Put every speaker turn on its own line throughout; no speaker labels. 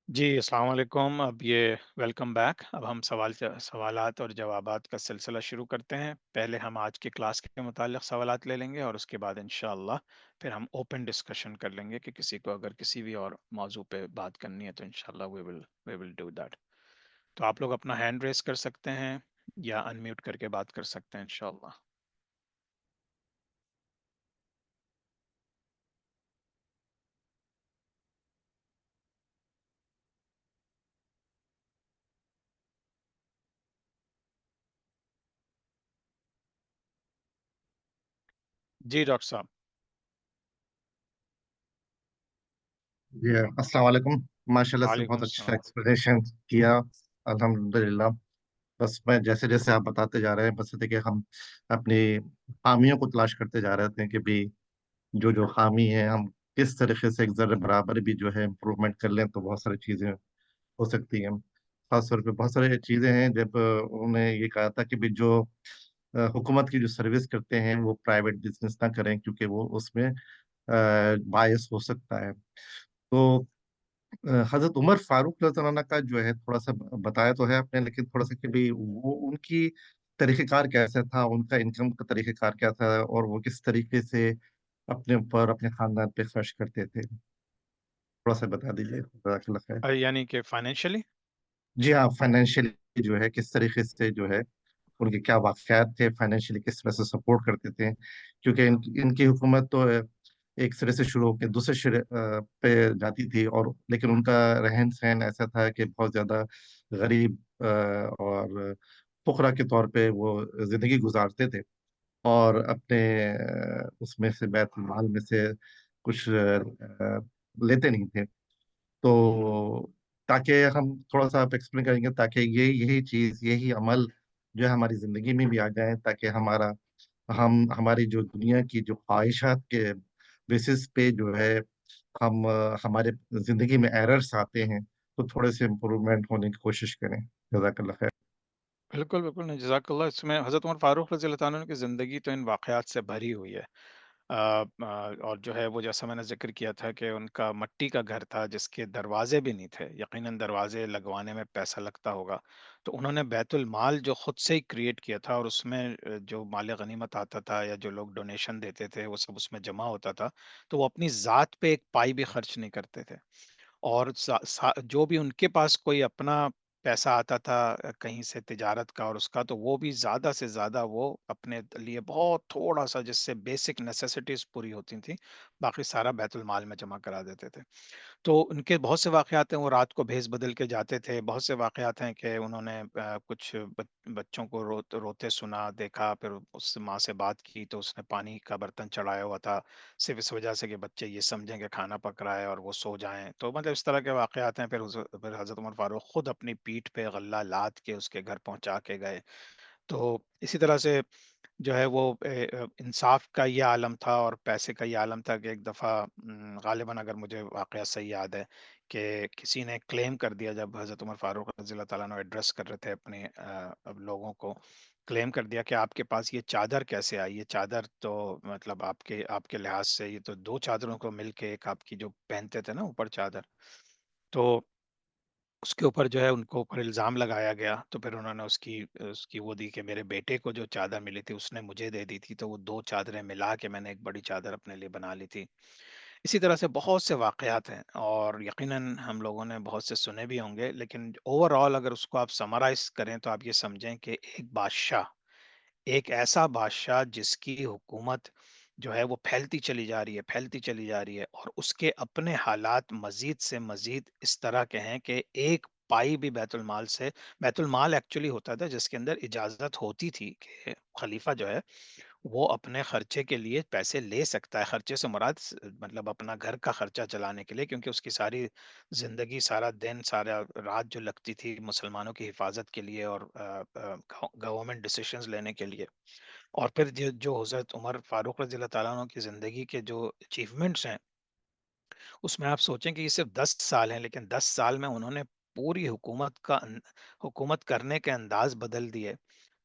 جی، السلام علیکم۔ اب یہ ویلکم بیک۔ اب ہم سوالات اور جوابات کا سلسلہ شروع کرتے ہیں۔ پہلے ہم آج کی کلاس کے متعلق سوالات لے لیں گے اور اس کے بعد انشاءاللہ پھر ہم اوپن ڈسکشن کر لیں گے کہ کسی کو اگر کسی بھی اور موضوع پہ بات کرنی ہے تو انشاءاللہ we will do that۔ تو آپ لوگ اپنا ہینڈ ریز کر سکتے ہیں یا انمیوٹ کر کے بات کر سکتے ہیں انشاءاللہ۔ جی ڈاکٹر صاحب۔
جی السلام علیکم۔ ماشاء اللہ سے
وعلیکم
بہت اچھا
السلام۔
ایکسپلینیشن کیا۔ الحمدللہ۔ بس میں جیسے جیسے آپ بتاتے جا رہے ہیں بس یہ کہ ہم اپنی خامیوں کو تلاش کرتے جا رہے تھے کہ بھی جو خامی ہے ہم کس طریقے سے ایک ذرے برابر بھی جو ہے امپروومنٹ کر لیں تو بہت ساری چیزیں ہو سکتی ہیں۔ خاص طور پہ بہت ساری چیزیں ہیں جب انہوں نے یہ کہا تھا کہ بھی جو حکومت کی جو سروس کرتے ہیں وہ پرائیویٹ بزنس نہ کریں کیونکہ وہ اس میں باعث ہو سکتا ہے۔ تو حضرت عمر فاروق رضی اللہ عنہ کا جو ہے تھوڑا سا بتایا تو ہے آپ نے، لیکن تھوڑا سا کہ بھی وہ ان کی طریقہ کار کیسا تھا، ان کا انکم کا طریقہ کار کیا تھا، اور وہ کس طریقے سے اپنے اوپر اپنے خاندان پہ خرچ کرتے تھے، تھوڑا سا بتا دیجیے، جزاک اللہ خیر۔
یعنی کہ فائنینشلی؟
جی ہاں، فائنینشیلی جو ہے کس طریقے سے جو ہے ان کے کیا واقعات تھے، فائنینشیلی کس طرح سے سپورٹ کرتے تھے، کیونکہ ان کی حکومت تو ایک سرے سے شروع ہو کے دوسرے سرے پہ جاتی تھی، اور لیکن ان کا رہن سہن ایسا تھا کہ بہت زیادہ غریب اور فقرا کے طور پہ وہ زندگی گزارتے تھے، اور اپنے اس میں سے بیت المال میں سے کچھ لیتے نہیں تھے۔ تو تاکہ ہم تھوڑا سا آپ ایکسپلین کریں گے تاکہ یہی چیز یہی عمل جو ہے ہماری زندگی میں بھی آ جائے، تاکہ ہماری جو دنیا کی جو خواہشات کے بیسس پہ جو ہے ہمارے زندگی میں ایررز آتے ہیں تو تھوڑے سے امپروومنٹ ہونے کی کوشش کریں۔ جزاک اللہ خیر۔
بالکل بالکل، نہیں جزاک اللہ۔ اس میں حضرت عمر فاروق رضی اللہ تعالیٰ عنہ کی زندگی تو ان واقعات سے بھری ہوئی ہے۔ اور جو ہے وہ جیسا میں نے ذکر کیا تھا کہ ان کا مٹی کا گھر تھا جس کے دروازے بھی نہیں تھے، یقیناً دروازے لگوانے میں پیسہ لگتا ہوگا، تو انہوں نے بیت المال جو خود سے ہی کریٹ کیا تھا، اور اس میں جو مال غنیمت آتا تھا یا جو لوگ ڈونیشن دیتے تھے وہ سب اس میں جمع ہوتا تھا، تو وہ اپنی ذات پہ ایک پائی بھی خرچ نہیں کرتے تھے۔ اور جو بھی ان کے پاس کوئی اپنا پیسہ آتا تھا کہیں سے تجارت کا اور اس کا، تو وہ بھی زیادہ سے زیادہ وہ اپنے لیے بہت تھوڑا سا، جس سے بیسک نیسیسٹیز پوری ہوتی تھیں، باقی سارا بیت المال میں جمع کرا دیتے تھے۔ تو ان کے بہت سے واقعات ہیں، وہ رات کو بھیس بدل کے جاتے تھے، بہت سے واقعات ہیں کہ انہوں نے کچھ بچوں کو روتے سنا دیکھا، پھر اس سے ماں سے بات کی تو اس نے پانی کا برتن چڑھایا ہوا تھا، صرف اس وجہ سے کہ بچے یہ سمجھیں کہ کھانا پک رہا ہے اور وہ سو جائیں، تو مطلب اس طرح کے واقعات ہیں۔ پھر حضرت عمر فاروق خود اپنی پیٹھ پہ غلہ لاد کے اس کے گھر پہنچا کے گئے۔ تو اسی طرح سے جو ہے وہ انصاف کا یہ عالم تھا اور پیسے کا یہ عالم تھا کہ ایک دفعہ غالباً اگر مجھے واقعہ صحیح یاد ہے کہ کسی نے کلیم کر دیا، جب حضرت عمر فاروق رضی اللہ تعالیٰ عنہ ایڈریس کر رہے تھے اپنے لوگوں کو، کلیم کر دیا کہ آپ کے پاس یہ چادر کیسے آئی؟ یہ چادر تو مطلب آپ کے لحاظ سے یہ تو دو چادروں کو مل کے ایک آپ کی جو پہنتے تھے نا اوپر چادر، تو اس کے اوپر جو ہے ان کو اوپر الزام لگایا گیا۔ تو پھر انہوں نے اس کی وہ دی کہ میرے بیٹے کو جو چادر ملی تھی اس نے مجھے دے دی تھی، تو وہ دو چادریں ملا کے میں نے ایک بڑی چادر اپنے لیے بنا لی تھی۔ اسی طرح سے بہت سے واقعات ہیں اور یقیناً ہم لوگوں نے بہت سے سنے بھی ہوں گے، لیکن اوور آل اگر اس کو آپ سمرائز کریں تو آپ یہ سمجھیں کہ ایک ایسا بادشاہ جس کی حکومت جو ہے وہ پھیلتی چلی جا رہی ہے، پھیلتی چلی جا رہی ہے، اور اس کے اپنے حالات مزید سے مزید اس طرح کے ہیں کہ ایک پائی بھی بیت المال ایکچولی ہوتا تھا جس کے اندر اجازت ہوتی تھی کہ خلیفہ جو ہے وہ اپنے خرچے کے لیے پیسے لے سکتا ہے۔ خرچے سے مراد مطلب اپنا گھر کا خرچہ چلانے کے لیے، کیونکہ اس کی ساری زندگی، سارا دن، سارا رات جو لگتی تھی مسلمانوں کی حفاظت کے لیے اور گورنمنٹ ڈیسیشنز لینے کے لیے۔ اور پھر جو حضرت عمر فاروق رضی اللہ تعالیٰ عنہ کی زندگی کے جو اچیومنٹس ہیں، اس میں آپ سوچیں کہ یہ صرف 10 سال ہیں، لیکن 10 سال میں انہوں نے پوری حکومت کرنے کے انداز بدل دیے۔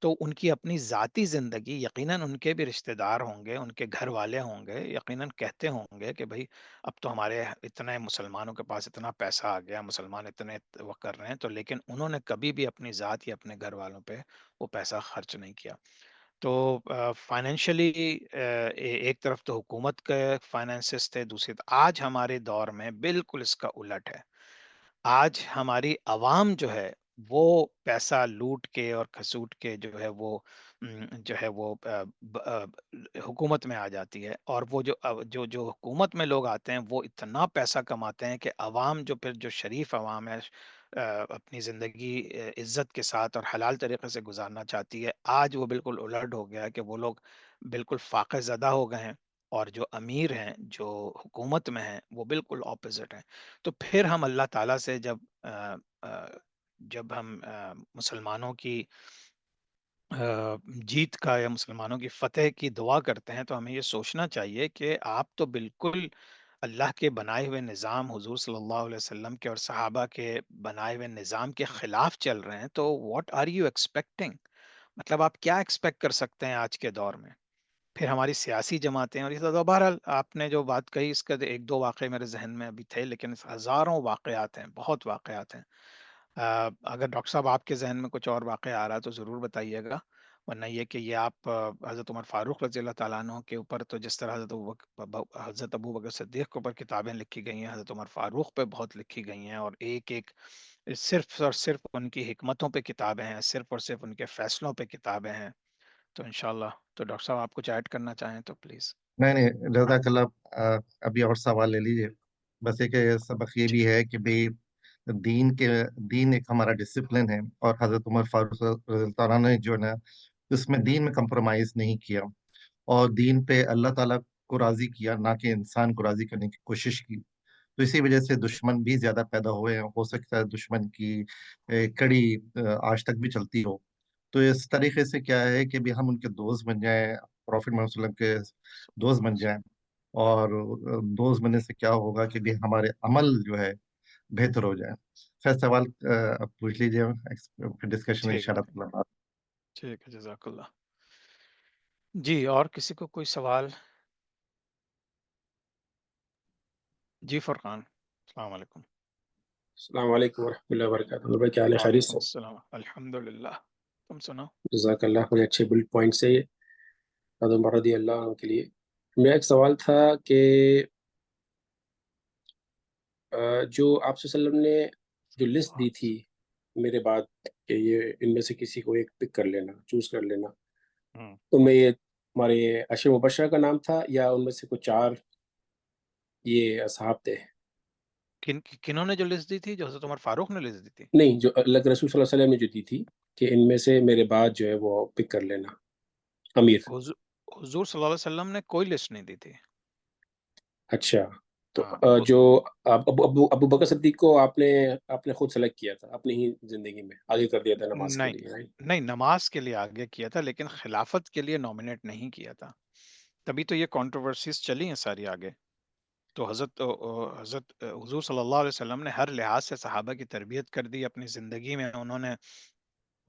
تو ان کی اپنی ذاتی زندگی، یقیناً ان کے بھی رشتہ دار ہوں گے، ان کے گھر والے ہوں گے، یقیناً کہتے ہوں گے کہ بھائی اب تو ہمارے اتنے مسلمانوں کے پاس اتنا پیسہ آ گیا، مسلمان اتنے وہ کر رہے ہیں، تو لیکن انہوں نے کبھی بھی اپنی ذات یا اپنے گھر والوں پہ وہ پیسہ خرچ نہیں کیا۔ تو فائنینشلی ایک طرف تو حکومت کے فائنانسز تھے، دوسری آج ہمارے دور میں بالکل اس کا الٹ ہے۔ آج ہماری عوام جو ہے وہ پیسہ لوٹ کے اور کھسوٹ کے جو ہے وہ جو ہے وہ حکومت میں آ جاتی ہے، اور وہ جو حکومت میں لوگ آتے ہیں وہ اتنا پیسہ کماتے ہیں کہ عوام جو پھر جو شریف عوام ہے، اپنی زندگی عزت کے ساتھ اور حلال طریقے سے گزارنا چاہتی ہے، آج وہ بالکل الٹ ہو گیا ہے کہ وہ لوگ بالکل فاقہ زدہ ہو گئے ہیں، اور جو امیر ہیں، جو حکومت میں ہیں، وہ بالکل اپوزٹ ہیں۔ تو پھر ہم اللہ تعالیٰ سے جب ہم مسلمانوں کی جیت کا یا مسلمانوں کی فتح کی دعا کرتے ہیں، تو ہمیں یہ سوچنا چاہیے کہ آپ تو بالکل اللہ کے بنائے ہوئے نظام، حضور صلی اللہ علیہ وسلم کے اور صحابہ کے بنائے ہوئے نظام کے خلاف چل رہے ہیں، تو واٹ آر یو ایکسپیکٹنگ؟ مطلب آپ کیا ایکسپیکٹ کر سکتے ہیں آج کے دور میں؟ پھر ہماری سیاسی جماعتیں، اور یہ تو بہرحال آپ نے جو بات کہی اس کا ایک دو واقعے میرے ذہن میں ابھی تھے، لیکن ہزاروں واقعات ہیں، بہت واقعات ہیں۔ اگر ڈاکٹر صاحب آپ کے ذہن میں کچھ اور واقعہ آ رہا ہے تو ضرور بتائیے گا، ورنہ یہ کہ یہ آپ حضرت عمر فاروق رضی اللہ تعالیٰ عنہ کے اوپر تو جس طرح حضرت ابو بکر صدیق کے اوپر کتابیں لکھی گئی ہیں، حضرت عمر فاروق پہ بہت لکھی گئی ہیں، اور ایک ایک صرف اور صرف ان کی حکمتوں پہ کتابیں ہیں، صرف اور صرف ان کے فیصلوں پہ کتابیں ہیں۔ تو انشاءاللہ تو ڈاکٹر صاحب آپ کچھ ایڈ کرنا چاہیں تو پلیز۔
نہیں نہیں، جزاک اللہ۔ ابھی اور سوال لے لیجیے۔ بس ایک سبق یہ
جی
بھی ہے کہ بھئی دین کے دین ایک ہمارا ڈسپلن ہے، اور حضرت عمر فاروق رضی اللہ تعالیٰ نے جو ہے نا اس میں دین میں کمپرومائز نہیں کیا، اور دین پہ اللہ تعالیٰ کو راضی کیا، نہ کہ انسان کو راضی کرنے کی کوشش کی۔ تو اسی وجہ سے دشمن بھی زیادہ پیدا ہوئے ہیں، ہو سکتا ہے دشمن کی کڑی آج تک بھی چلتی ہو۔ تو اس طریقے سے کیا ہے کہ بھی ہم ان کے دوست بن جائیں، پروفٹ محمد صلی اللہ علیہ وسلم کے دوست بن جائیں، اور دوست بننے سے کیا ہوگا کہ بھی ہمارے عمل جو ہے بہتر ہو جائے۔ خیر سوال اب پوچھ لیجیے، پھر ڈسکشن میں
ٹھیک ہے،
انشاءاللہ تعالیٰ۔
ٹھیک ہے، جزاک اللہ۔ جی اور کسی کو کوئی سوال؟ جی فرقان، السلام علیکم۔
السلام علیکم ورحمۃ اللہ وبرکاتہ۔ اور بھائی کیا حال ہے؟ خیریت
وعلیکم
سے؟
السلام، الحمد للہ، تم سناؤ؟
جزاک اللہ، مجھے اچھے بلڈ پوائنٹ سے حضرت عمر رضی اللہ عنہ کے لیے میرا ایک سوال تھا کہ جو آپ صلی اللہ علیہ وسلم نے جو لسٹ دی تھی میرے بعد کہ یہ ان میں سے کسی کو ایک پک کر لینا، چوز کر لینا،
ہوں۔
ان میں یہ ہمارے عشر مبشرہ کا نام تھا یا ان میں سے کچھ چار یہ اصحاب تھے؟
کنہوں نے جو لسٹ دی تھی؟ جو حضرت عمر فاروق نے لسٹ دی تھی؟
نہیں، جو اللہ کے رسول صلی اللہ علیہ وسلم نے جو دی تھی کہ ان میں سے میرے بعد جو ہے وہ پک کر لینا امیر۔
حضور صلی اللہ علیہ وسلم نے کوئی لسٹ نہیں دی تھی۔
اچھا، تو
ہاں
جو ابو بکر صدیق کو آپ نے خود سلیکٹ کیا تھا اپنی ہی زندگی میں، آگے کر دیا تھا نماز کے
نہیں
لیے، right؟
نہیں، نماز کے لیے آگے کیا تھا لیکن خلافت کے لیے نامنیٹ نہیں کیا تھا، تبھی تو یہ کنٹروورسیز چلی ہیں ساری آگے۔ تو حضرت حضور صلی اللہ علیہ وسلم نے ہر لحاظ سے صحابہ کی تربیت کر دی اپنی زندگی میں، انہوں نے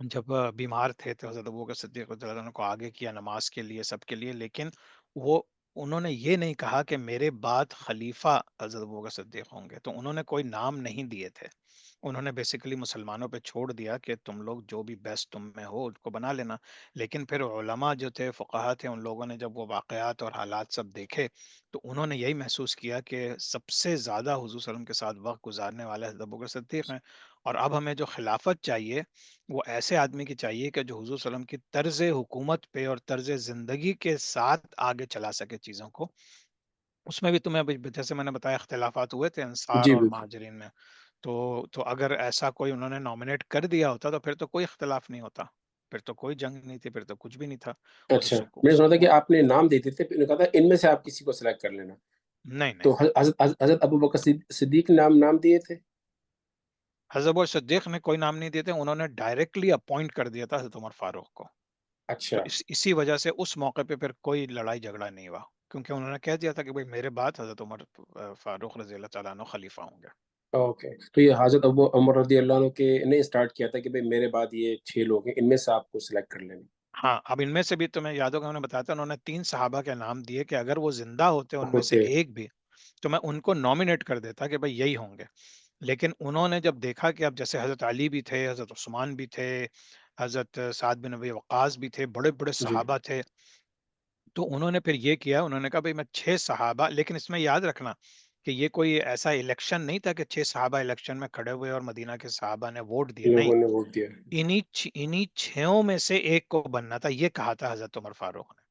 جب بیمار تھے تو حضرت ابوبکر صدیق رضی اللہ عنہ کو آگے کیا نماز کے لیے، سب کے لیے، لیکن وہ انہوں نے یہ نہیں کہا کہ میرے بعد خلیفہ حضرت ابوبکر صدیق ہوں گے، تو انہوں نے کوئی نام نہیں دیے تھے، انہوں نے بیسیکلی مسلمانوں پہ چھوڑ دیا کہ تم لوگ جو بھی بیسٹ تم میں ہو ان کو بنا لینا۔ لیکن پھر علماء جو تھے، فقہا تھے، ان لوگوں نے جب وہ واقعات اور حالات سب دیکھے تو انہوں نے یہی محسوس کیا کہ سب سے زیادہ حضور صلی اللہ علیہ وسلم کے ساتھ وقت گزارنے والے حضرت ابوبکر صدیق ہیں، اور اب ہمیں جو خلافت چاہیے وہ ایسے آدمی کی چاہیے کہ جو حضور صلی اللہ علیہ وسلم کی طرز حکومت پہ اور طرز زندگی کے ساتھ آگے چلا سکے چیزوں کو۔ اس میں بھی تمہیں جیسے میں نے بتایا اختلافات ہوئے تھے انصار
جی
اور
بالکل۔
مہاجرین میں، تو اگر ایسا کوئی انہوں نے نامنیٹ کر دیا ہوتا تو پھر تو کوئی اختلاف نہیں ہوتا، پھر تو کوئی جنگ نہیں تھی، پھر تو کچھ بھی نہیں تھا، وہ تو
اچھا، میں نے سنا تھا کہ
سکون۔
آپ نے نام دیتے تھے، پھر نے کہا تھا ان میں سے آپ کسی کو سلیکٹ کر لینا،
نہیں نہیں،
تو حضرت ابو بکر صدیق نے نام دیے تھے؟
حضرت ابو صدیق نے کوئی نام نہیں دیے تھے، انہوں نے ڈائریکٹلی اپوائنٹ کر دیا تھا حضرت عمر فاروق کو، تو
اچھا
اسی وجہ سے اس موقع پہ پھر کوئی لڑائی جھگڑا نہیں ہوا، کیونکہ انہوں نے کہہ دیا تھا کہ بھئی میرے بعد حضرت عمر فاروق رضی اللہ تعالیٰ عنہ خلیفہ ہوں گے۔
اوکے، تو یہ حضرت ابو عمر رضی اللہ عنہ کے نے اسٹارٹ کیا تھا کہ بھئی میرے بعد یہ 6 لوگ ہیں، ان میں سے آپ کو سلیکٹ کر لینا
ہاں، اب ان میں سے بھی تمہیں یاد ہوگا، انہوں نے بتایا تھا، انہوں نے 3 صحابہ کے نام دیے کہ اگر وہ زندہ ہوتے ان میں سے
ہوتے۔
ایک بھی، تو میں ان کو نامینیٹ کر دیتا کہ بھئی یہی ہوں گے۔ لیکن انہوں نے جب دیکھا کہ اب جیسے حضرت علی بھی تھے، حضرت عثمان بھی تھے، حضرت سعد بن ابی وقاص بھی تھے، بڑے بڑے
جی،
صحابہ تھے، تو انہوں نے پھر یہ کیا، انہوں نے کہا بھئی میں 6 صحابہ، لیکن اس میں یاد رکھنا کہ یہ کوئی ایسا الیکشن نہیں تھا کہ 6 صحابہ الیکشن میں کھڑے ہوئے اور مدینہ کے صحابہ نے ووٹ دیے، نہیں،
لوگوں نے ووٹ دیا۔
انہی 6 میں سے ایک کو بننا تھا، یہ کہا تھا حضرت عمر فاروق نے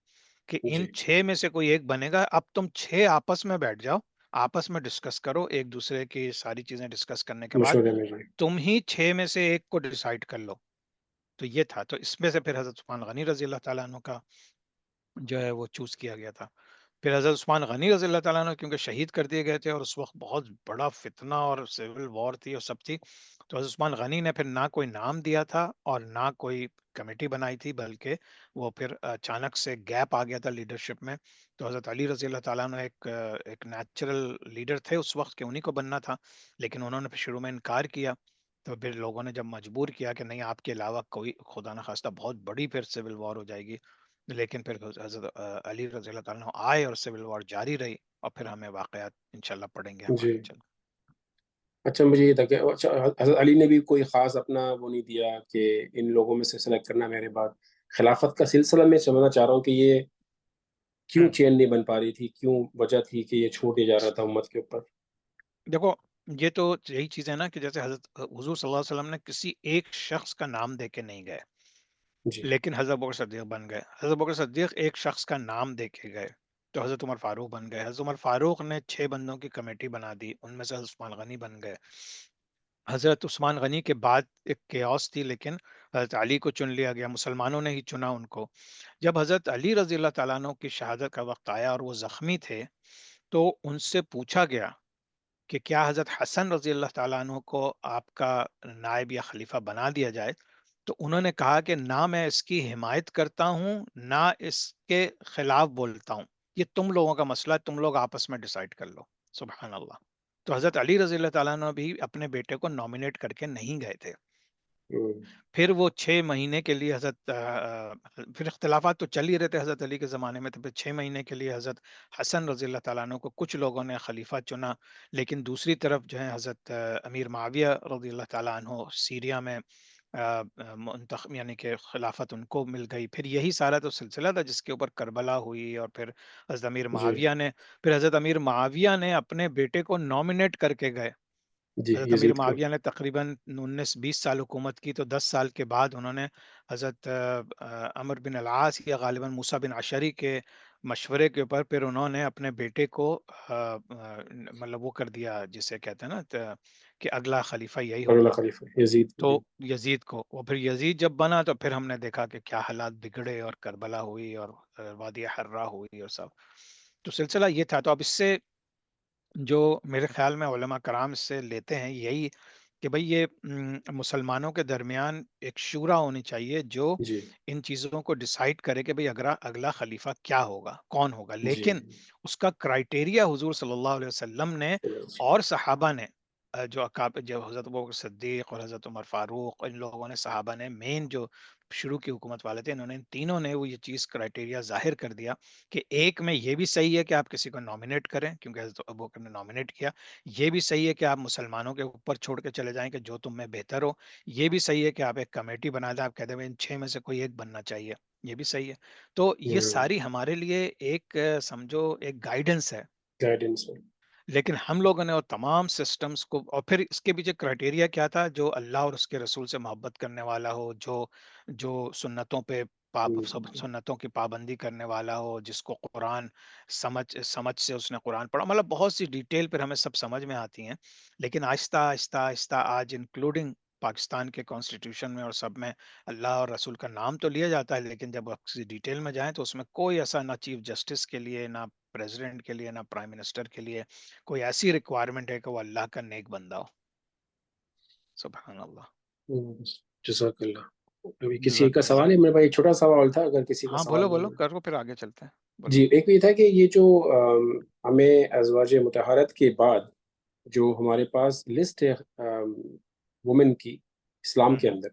کہ ان
جی،
6 میں سے کوئی ایک بنے گا، اب تم 6 آپس میں بیٹھ جاؤ، آپس میں ڈسکس کرو، ایک دوسرے کی ساری چیزیں ڈسکس کرنے کے بعد
مشورے میں جی۔
تم ہی 6 میں سے ایک کو ڈیسائیڈ کر لو۔ تو یہ تھا، تو اس میں سے پھر حضرت عثمان غنی رضی اللہ تعالیٰ عنہ کا جو ہے وہ چوز کیا گیا تھا۔ پھر حضرت عثمان غنی رضی اللہ تعالیٰ عنہ کیونکہ شہید کر دیے گئے تھے اور اس وقت بہت بڑا فتنہ اور سول وار تھی اور سب تھی، تو حضرت عثمان غنی نے پھر نہ کوئی نام دیا تھا اور نہ کوئی کمیٹی بنائی تھی، بلکہ وہ پھر اچانک سے گیپ آ گیا تھا لیڈرشپ میں، تو حضرت علی رضی اللہ تعالیٰ عنہ ایک نیچرل لیڈر تھے اس وقت کہ انہی کو بننا تھا، لیکن انہوں نے پھر شروع میں انکار کیا، تو پھر لوگوں نے جب مجبور کیا کہ نہیں آپ کے علاوہ کوئی، خدا نخواستہ بہت بڑی پھر سول وار ہو جائے گی، لیکن پھر حضرت علی رضی اللہ تعالیٰ عنہ آئے اور سول وار جاری رہی، اور پھر ہمیں واقعات انشاءاللہ پڑھیں گے ہم
جی،
آگے چل۔
اچھا مجھے یہ تھا کہ اچھا حضرت علی نے بھی کوئی خاص اپنا وہ نہیں دیا کہ ان لوگوں میں سے سلیکٹ کرنا میرے بعد؟ خلافت کا سلسلہ میں سمجھنا چاہ رہا ہوں کہ یہ کیوں
ہوں،
چین نہیں بن پا رہی تھی، کیوں وجہ تھی کہ یہ چھوڑ دیا جا رہا تھا امت کے اوپر؟
دیکھو یہ تو یہی چیز ہے نا کہ جیسے حضرت حضور صلی اللہ علیہ وسلم نے کسی ایک شخص کا نام دے کے نہیں گئے،
جی،
لیکن حضرت بکر صدیق بن گئے، حضرت بکر صدیق ایک شخص کا نام دے کے گئے، تو حضرت عمر فاروق بن گئے، حضرت عمر فاروق نے 6 بندوں کی کمیٹی بنا دی، ان میں سے حضرت عثمان غنی بن گئے، حضرت عثمان غنی کے بعد ایک کیاس تھی، لیکن حضرت علی کو چن لیا گیا، مسلمانوں نے ہی چنا ان کو۔ جب حضرت علی رضی اللہ تعالیٰ عنہ کی شہادت کا وقت آیا اور وہ زخمی تھے، تو ان سے پوچھا گیا کہ کیا حضرت حسن رضی اللہ تعالیٰ عنہ کو آپ کا نائب یا خلیفہ بنا دیا جائے، تو انہوں نے کہا کہ نہ میں اس کی حمایت کرتا ہوں نہ اس کے خلاف بولتا ہوں، یہ تم لوگوں کا مسئلہ ہے، تم لوگ آپس میں ڈیسائیڈ کر لو۔ سبحان اللہ۔ تو حضرت علی رضی اللہ تعالیٰ عنہ بھی اپنے بیٹے کو نامینیٹ کر کے نہیں گئے تھے،
ہوں،
پھر وہ 6 مہینے کے لیے حضرت پھر اختلافات تو چل ہی رہے تھے حضرت علی کے زمانے میں، تو پھر 6 مہینے کے لیے حضرت حسن رضی اللہ تعالیٰ عنہ کو کچھ لوگوں نے خلیفہ چنا، لیکن دوسری طرف جو ہے حضرت امیر معاویہ رضی اللہ تعالیٰ عنہ سیریا میں منتخب، یعنی کہ خلافت ان کو مل گئی، پھر یہی سارا تو سلسلہ تھا جس کے اوپر کربلا ہوئی، اور پھر حضرت امیر
جی،
معاویہ نے، پھر حضرت امیر معاویہ نے اپنے بیٹے کو نامینیٹ کر کے گئے،
جی،
حضرت امیر
یزید کو۔
معاویہ نے تقریباً 19-20 سال حکومت کی، تو 10 سال کے بعد انہوں نے حضرت عمر بن العاص یا غالباً موسیٰ بن عشری کے مشورے کے اوپر پھر انہوں نے اپنے بیٹے کو مطلب وہ کر دیا جسے کہتے ہیں نا کہ اگلا خلیفہ یہی
اگلا
ہوگا،
خلیفہ یزید کو،
تو
جی۔
یزید کو، وہ پھر یزید جب بنا تو پھر ہم نے دیکھا کہ کیا حالات بگڑے اور کربلا ہوئی اور وادی حرہ ہوئی اور سب، تو سلسلہ یہ تھا۔ تو اب اس سے جو میرے خیال میں علماء کرام اس سے لیتے ہیں یہی کہ بھئی یہ مسلمانوں کے درمیان ایک شورا ہونی چاہیے جو
جی،
ان چیزوں کو ڈیسائیڈ کرے کہ بھئی اگلا خلیفہ کیا ہوگا، کون ہوگا،
جی،
لیکن اس کا کرائٹیریا حضور صلی اللہ علیہ وسلم نے اور صحابہ نے جو حضرت ابوبکر صدیق اور حضرت عمر فاروق، ان لوگوں نے، صحابہ نے، مین جو شروع کی حکومت والے تھے، انہوں نے، ان تینوں نے وہ یہ چیز کرائٹیریا ظاہر کر دیا کہ ایک میں یہ بھی صحیح ہے کہ آپ کسی کو نامینیٹ کریں کیونکہ حضرت ابوبکر نے نامینیٹ کیا، یہ بھی صحیح ہے کہ آپ مسلمانوں کے اوپر چھوڑ کے چلے جائیں کہ جو تم میں بہتر ہو، یہ بھی صحیح ہے کہ آپ ایک کمیٹی بنا دیں، آپ کہتے ہیں ان 6 میں سے کوئی ایک بننا چاہیے، یہ بھی صحیح ہے۔ تو یہ ساری ہمارے لیے ایک سمجھو ایک گائیڈنس ہے،
گائیڈنس ہے۔
لیکن ہم لوگوں نے وہ تمام سسٹمز کو، اور پھر اس کے پیچھے کرائٹیریا کیا تھا، جو اللہ اور اس کے رسول سے محبت کرنے والا ہو، جو سنتوں پہ سنتوں کی پابندی کرنے والا ہو، جس کو قرآن سمجھ سے اس نے قرآن پڑھا، مطلب بہت سی ڈیٹیل پھر ہمیں سب سمجھ میں آتی ہیں، لیکن آہستہ آہستہ آہستہ آج انکلوڈنگ پاکستان کے کانسٹیٹیوشن میں اور سب میں اللہ اور رسول کا نام تو لیا جاتا ہے، لیکن جب آپ کسی ڈیٹیل میں جائیں تو اس میں کوئی ایسا نہ چیف جسٹس کے لیے، نہ پریزیڈنٹ کے لیے، نہ پرائم منسٹر کے لیے کوئی ایسی ریکوائرمنٹ ہے کہ وہ اللہ کا نیک بندہ ہو۔ سبحان اللہ۔
جزاک اللہ۔ ابھی کسی
جزاک
کا
اللہ۔
سوال ہے میرے پاس، ایک چھوٹا سوال تھا، اگر کسی کا
ہاں
سوال
بولو
نہیں
بولو،
ہے۔
کرو پھر آگے چلتے ہیں، بولو۔
جی، ایک یہ تھا کہ یہ جو ہمیں ازواج مطہرات کے بعد جو ہمارے پاس لسٹ ہے وومن کی اسلام کے
ہوں،
اندر،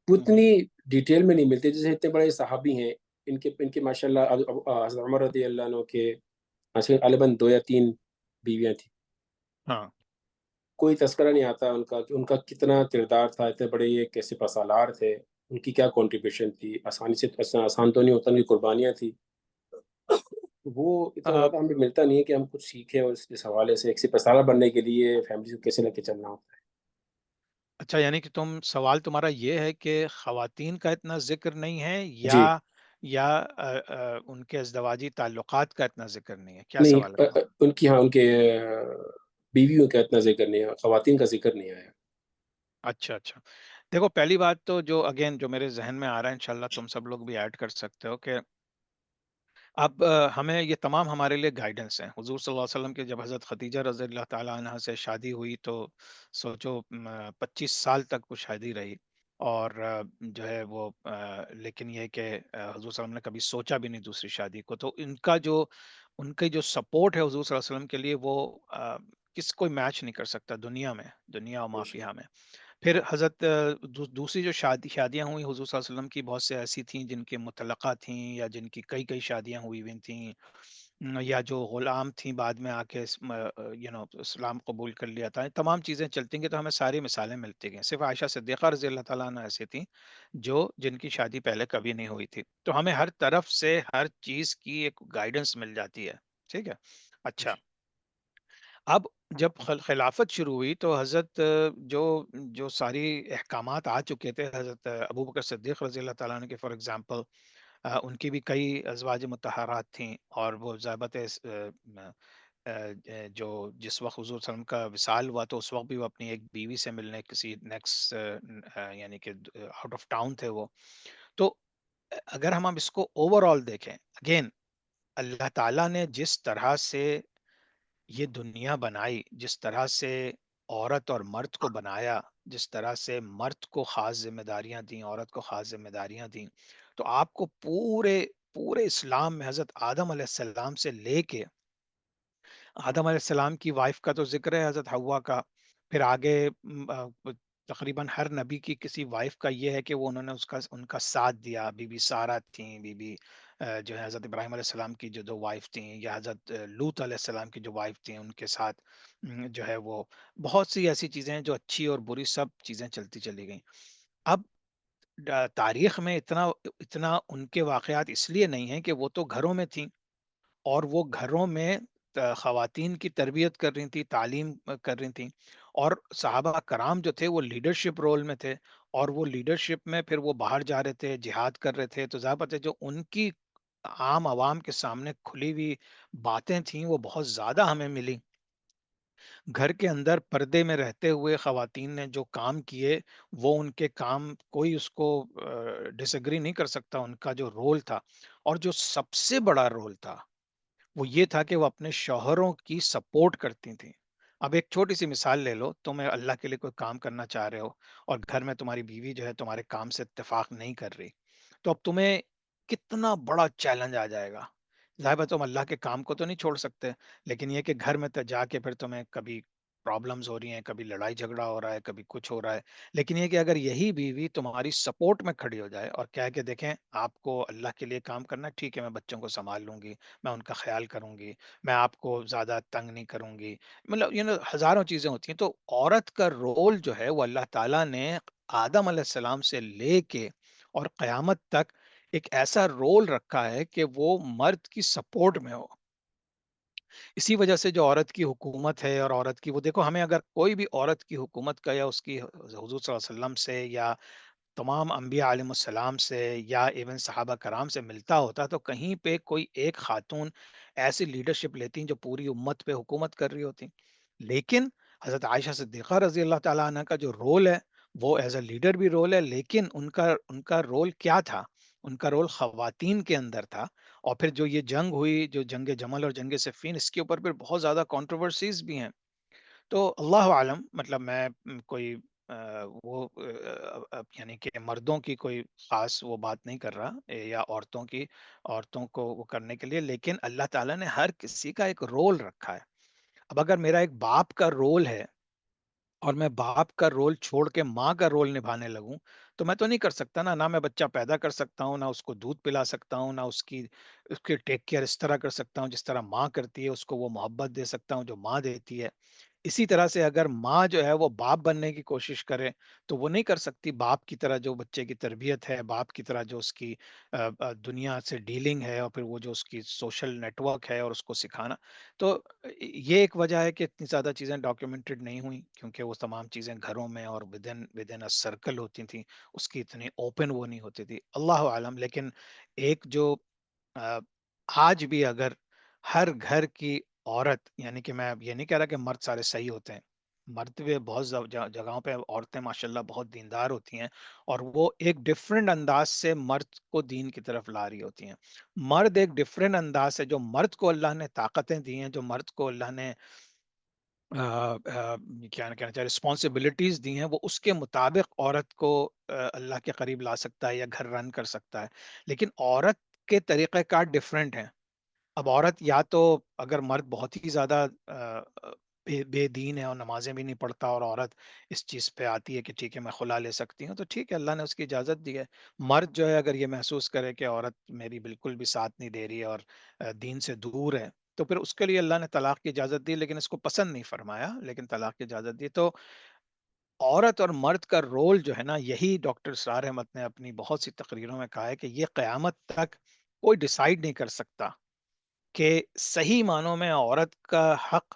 وہ
ہوں،
اتنی ڈیٹیل میں نہیں ملتی. جیسے اتنے بڑے صحابی ہیں، ان کے ماشاء اللہ حضرت عمر رضی اللہ عنہ کے غالباً 2 یا 3 بیویاں تھیں.
ہاں.
کوئی تذکرہ نہیں آتا ان کا کہ ان کا کتنا کردار تھا، اتنے بڑے یہ کیسے پسالار تھے، ان کی کیا کنٹریبیوشن تھی. آسانی سے آسان تو نہیں ہوتا، ان کی قربانیاں تھی. وہ اتنا
آ،
زیادہ ہمیں ملتا نہیں ہے کہ ہم کچھ سیکھیں، اور اس حوالے سے ایک سپہ بننے کے لیے فیملی کو کیسے لے کے چلنا ہوتا
اچھا، یعنی کہ سوال تمہارا یہ ہے کہ خواتین کا اتنا ذکر نہیں ہے،
ہے. جی.
یا ان کے ازدواجی تعلقات کا اتنا ذکر نہیں ہے، کیا
نہیں،
سوال ہے تمہارا؟
ان کی، ہاں، ان کے بیویوں کا اتنا ذکر نہیں ہے، خواتین کا ذکر نہیں آیا.
اچھا، اچھا. دیکھو، پہلی بات تو جو اگین جو میرے ذہن میں آ رہا ہے، انشاءاللہ تم سب لوگ بھی ایڈ کر سکتے ہو کہ اب ہمیں یہ تمام ہمارے لیے گائیڈنس ہیں. حضور صلی اللہ علیہ وسلم کی جب حضرت خدیجہ رضی اللہ تعالیٰ عنہ سے شادی ہوئی تو سوچو 25 سال تک وہ شادی رہی. اور جو ہے وہ لیکن یہ کہ حضور صلی اللہ علیہ وسلم نے کبھی سوچا بھی نہیں دوسری شادی کو. تو ان کی جو سپورٹ ہے حضور صلی اللہ علیہ وسلم کے لیے، وہ کوئی میچ نہیں کر سکتا دنیا میں، دنیا و
بے
مافیہ
شک.
میں. پھر حضرت دوسری جو شادیاں ہوئی حضور صلی اللہ علیہ وسلم کی، بہت سے ایسی تھیں جن کی مطلقہ تھیں، یا جن کی کئی کئی شادیاں ہوئی ہوئی تھیں، یا جو غلام تھیں بعد میں آ کے اسلام قبول کر لیا تھا. تمام چیزیں چلتی گئی تو ہمیں ساری مثالیں ملتی گئیں. صرف عائشہ صدیقہ رضی اللہ تعالیٰ عنہ ایسی تھیں جن کی شادی پہلے کبھی نہیں ہوئی تھی. تو ہمیں ہر طرف سے ہر چیز کی ایک گائیڈنس مل جاتی ہے. ٹھیک ہے. اچھا. اب جب خلافت شروع ہوئی تو حضرت جو جو ساری احکامات آ چکے تھے حضرت ابو بکر صدیق رضی اللہ تعالیٰ عنہ کے، فار ایگزامپل ان کی بھی کئی ازواج متحرات تھیں، اور وہ ضابط جو جس وقت حضور صلی اللہ علیہ وسلم کا وصال ہوا تو اس وقت بھی وہ اپنی ایک بیوی سے ملنے کسی نیکسٹ، یعنی کہ آؤٹ آف ٹاؤن تھے وہ. تو اگر ہم اب اس کو اوور آل دیکھیں، اگین اللہ تعالیٰ نے جس طرح سے یہ دنیا بنائی، جس طرح سے عورت اور مرد کو بنایا، جس طرح سے مرد کو خاص ذمہ داریاں دیں، عورت کو خاص ذمہ داریاں دیں، تو آپ کو پورے پورے اسلام میں حضرت آدم علیہ السلام سے لے کے آدم علیہ السلام کی وائف کا تو ذکر ہے، حضرت حوا کا. پھر آگے تقریباً ہر نبی کی کسی وائف کا یہ ہے کہ وہ انہوں نے ان کا ساتھ دیا. بی بی سارہ تھیں، بی بی جو ہے حضرت ابراہیم علیہ السلام کی جو دو وائف تھیں، یا حضرت لوط علیہ السلام کی جو وائف تھیں ان کے ساتھ جو ہے وہ بہت سی ایسی چیزیں ہیں جو اچھی اور بری سب چیزیں چلتی چلی گئیں. اب تاریخ میں اتنا اتنا ان کے واقعات اس لیے نہیں ہیں کہ وہ تو گھروں میں تھیں، اور وہ گھروں میں خواتین کی تربیت کر رہی تھیں، تعلیم کر رہی تھیں. اور صحابہ کرام جو تھے وہ لیڈرشپ رول میں تھے، اور وہ لیڈرشپ میں پھر وہ باہر جا رہے تھے، جہاد کر رہے تھے. تو ظاہر بات ہے جو ان کی عام عوام کے سامنے کھلی ہوئی باتیں تھیں وہ بہت زیادہ ہمیں ملی. گھر کے اندر پردے میں رہتے ہوئے خواتین نے جو کام کیے، وہ ان کے کام کوئی اس کو ڈس ایگری نہیں کر سکتا. ان کا جو رول تھا، اور جو سب سے بڑا رول تھا، وہ یہ تھا کہ وہ اپنے شوہروں کی سپورٹ کرتی تھیں. اب ایک چھوٹی سی مثال لے لو، تم اللہ کے لیے کوئی کام کرنا چاہ رہے ہو، اور گھر میں تمہاری بیوی جو ہے تمہارے کام سے اتفاق نہیں کر رہی، تو اب تمہیں کتنا بڑا چیلنج آ جائے گا. ظاہر ہے تم اللہ کے کام کو تو نہیں چھوڑ سکتے، لیکن یہ کہ گھر میں جا کے پھر تمہیں کبھی پرابلمز ہو رہی ہیں، کبھی لڑائی جھگڑا ہو رہا ہے، کبھی کچھ ہو رہا ہے. لیکن یہ کہ اگر یہی بیوی تمہاری سپورٹ میں کھڑی ہو جائے اور کہہ کہ دیکھیں آپ کو اللہ کے لیے کام کرنا ہے، ٹھیک ہے میں بچوں کو سنبھال لوں گی، میں ان کا خیال کروں گی، میں آپ کو زیادہ تنگ نہیں کروں گی، مطلب ہزاروں چیزیں ہوتی ہیں. تو عورت کا رول جو ہے وہ اللہ تعالیٰ نے آدم علیہ السلام سے لے کے اور قیامت تک ایک ایسا رول رکھا ہے کہ وہ مرد کی سپورٹ میں ہو. اسی وجہ سے جو عورت کی حکومت ہے، اور عورت کی وہ دیکھو، ہمیں اگر کوئی بھی عورت کی حکومت کا یا اس کی حضور صلی اللہ علیہ وسلم سے یا تمام انبیاء علیہ السلام سے یا ایون صحابہ کرام سے ملتا ہوتا تو کہیں پہ کوئی ایک خاتون ایسی لیڈرشپ لیتی جو پوری امت پہ حکومت کر رہی ہوتی. لیکن حضرت عائشہ صدیقہ رضی اللہ تعالیٰ عنہ کا جو رول ہے وہ ایز اے لیڈر بھی رول ہے، لیکن ان کا رول کیا تھا؟ ان کا رول خواتین کے اندر تھا. اور پھر جو یہ جنگ ہوئی، جو جنگ جمل اور جنگ صفین، اس کے اوپر پھر بہت زیادہ کنٹروورسیز بھی ہیں. تو اللہ عالم، مطلب میں کوئی وہ یعنی کہ مردوں کی کوئی خاص وہ بات نہیں کر رہا، یا عورتوں کو وہ کرنے کے لیے، لیکن اللہ تعالیٰ نے ہر کسی کا ایک رول رکھا ہے. اب اگر میرا ایک باپ کا رول ہے اور میں باپ کا رول چھوڑ کے ماں کا رول نبھانے لگوں تو میں تو نہیں کر سکتا نا، نہ میں بچہ پیدا کر سکتا ہوں، نہ اس کو دودھ پلا سکتا ہوں، نہ اس کی ٹیک کیئر اس طرح کر سکتا ہوں جس طرح ماں کرتی ہے، اس کو وہ محبت دے سکتا ہوں جو ماں دیتی ہے۔ اسی طرح سے اگر ماں جو ہے وہ باپ بننے کی کوشش کرے تو وہ نہیں کر سکتی باپ کی طرح، جو بچے کی تربیت ہے، باپ کی طرح جو اس کی دنیا سے ڈیلنگ ہے، اور پھر وہ جو اس کی سوشل نیٹ ورک ہے اور اس کو سکھانا۔ تو یہ ایک وجہ ہے کہ اتنی زیادہ چیزیں ڈاکیومنٹڈ نہیں ہوئیں، کیونکہ وہ تمام چیزیں گھروں میں اور ودن اے سرکل ہوتی تھیں، اس کی اتنی اوپن وہ نہیں ہوتی تھی، اللہ عالم۔ لیکن ایک جو آ، آج بھی اگر ہر گھر کی عورت، یعنی کہ میں یہ نہیں کہہ رہا کہ مرد سارے صحیح ہوتے ہیں، مرد بھی بہت جگہوں پہ عورتیں ماشاءاللہ بہت دیندار ہوتی ہیں، اور وہ ایک ڈفرینٹ انداز سے مرد کو دین کی طرف لا رہی ہوتی ہیں۔ مرد ایک ڈفرینٹ انداز سے، جو مرد کو اللہ نے طاقتیں دی ہیں، جو مرد کو اللہ نے کیا کہنا چاہے رسپانسبلٹیز دی ہیں، وہ اس کے مطابق عورت کو اللہ کے قریب لا سکتا ہے یا گھر رن کر سکتا ہے، لیکن عورت کے طریقہ کار ڈفرینٹ ہیں۔ اب عورت یا تو، اگر مرد بہت ہی زیادہ بے دین ہے اور نمازیں بھی نہیں پڑھتا، اور عورت اس چیز پہ آتی ہے کہ ٹھیک ہے میں خلا لے سکتی ہوں، تو ٹھیک ہے، اللہ نے اس کی اجازت دی ہے۔ مرد جو ہے اگر یہ محسوس کرے کہ عورت میری بالکل بھی ساتھ نہیں دے رہی ہے اور دین سے دور ہے، تو پھر اس کے لیے اللہ نے طلاق کی اجازت دی، لیکن اس کو پسند نہیں فرمایا، لیکن طلاق کی اجازت دی۔ تو عورت اور مرد کا رول جو ہے نا، یہی ڈاکٹر اسرار احمد نے اپنی بہت سی تقریروں میں کہا ہے کہ یہ قیامت تک کوئی ڈیسائیڈ نہیں کر سکتا کہ صحیح معنوں میں عورت کا حق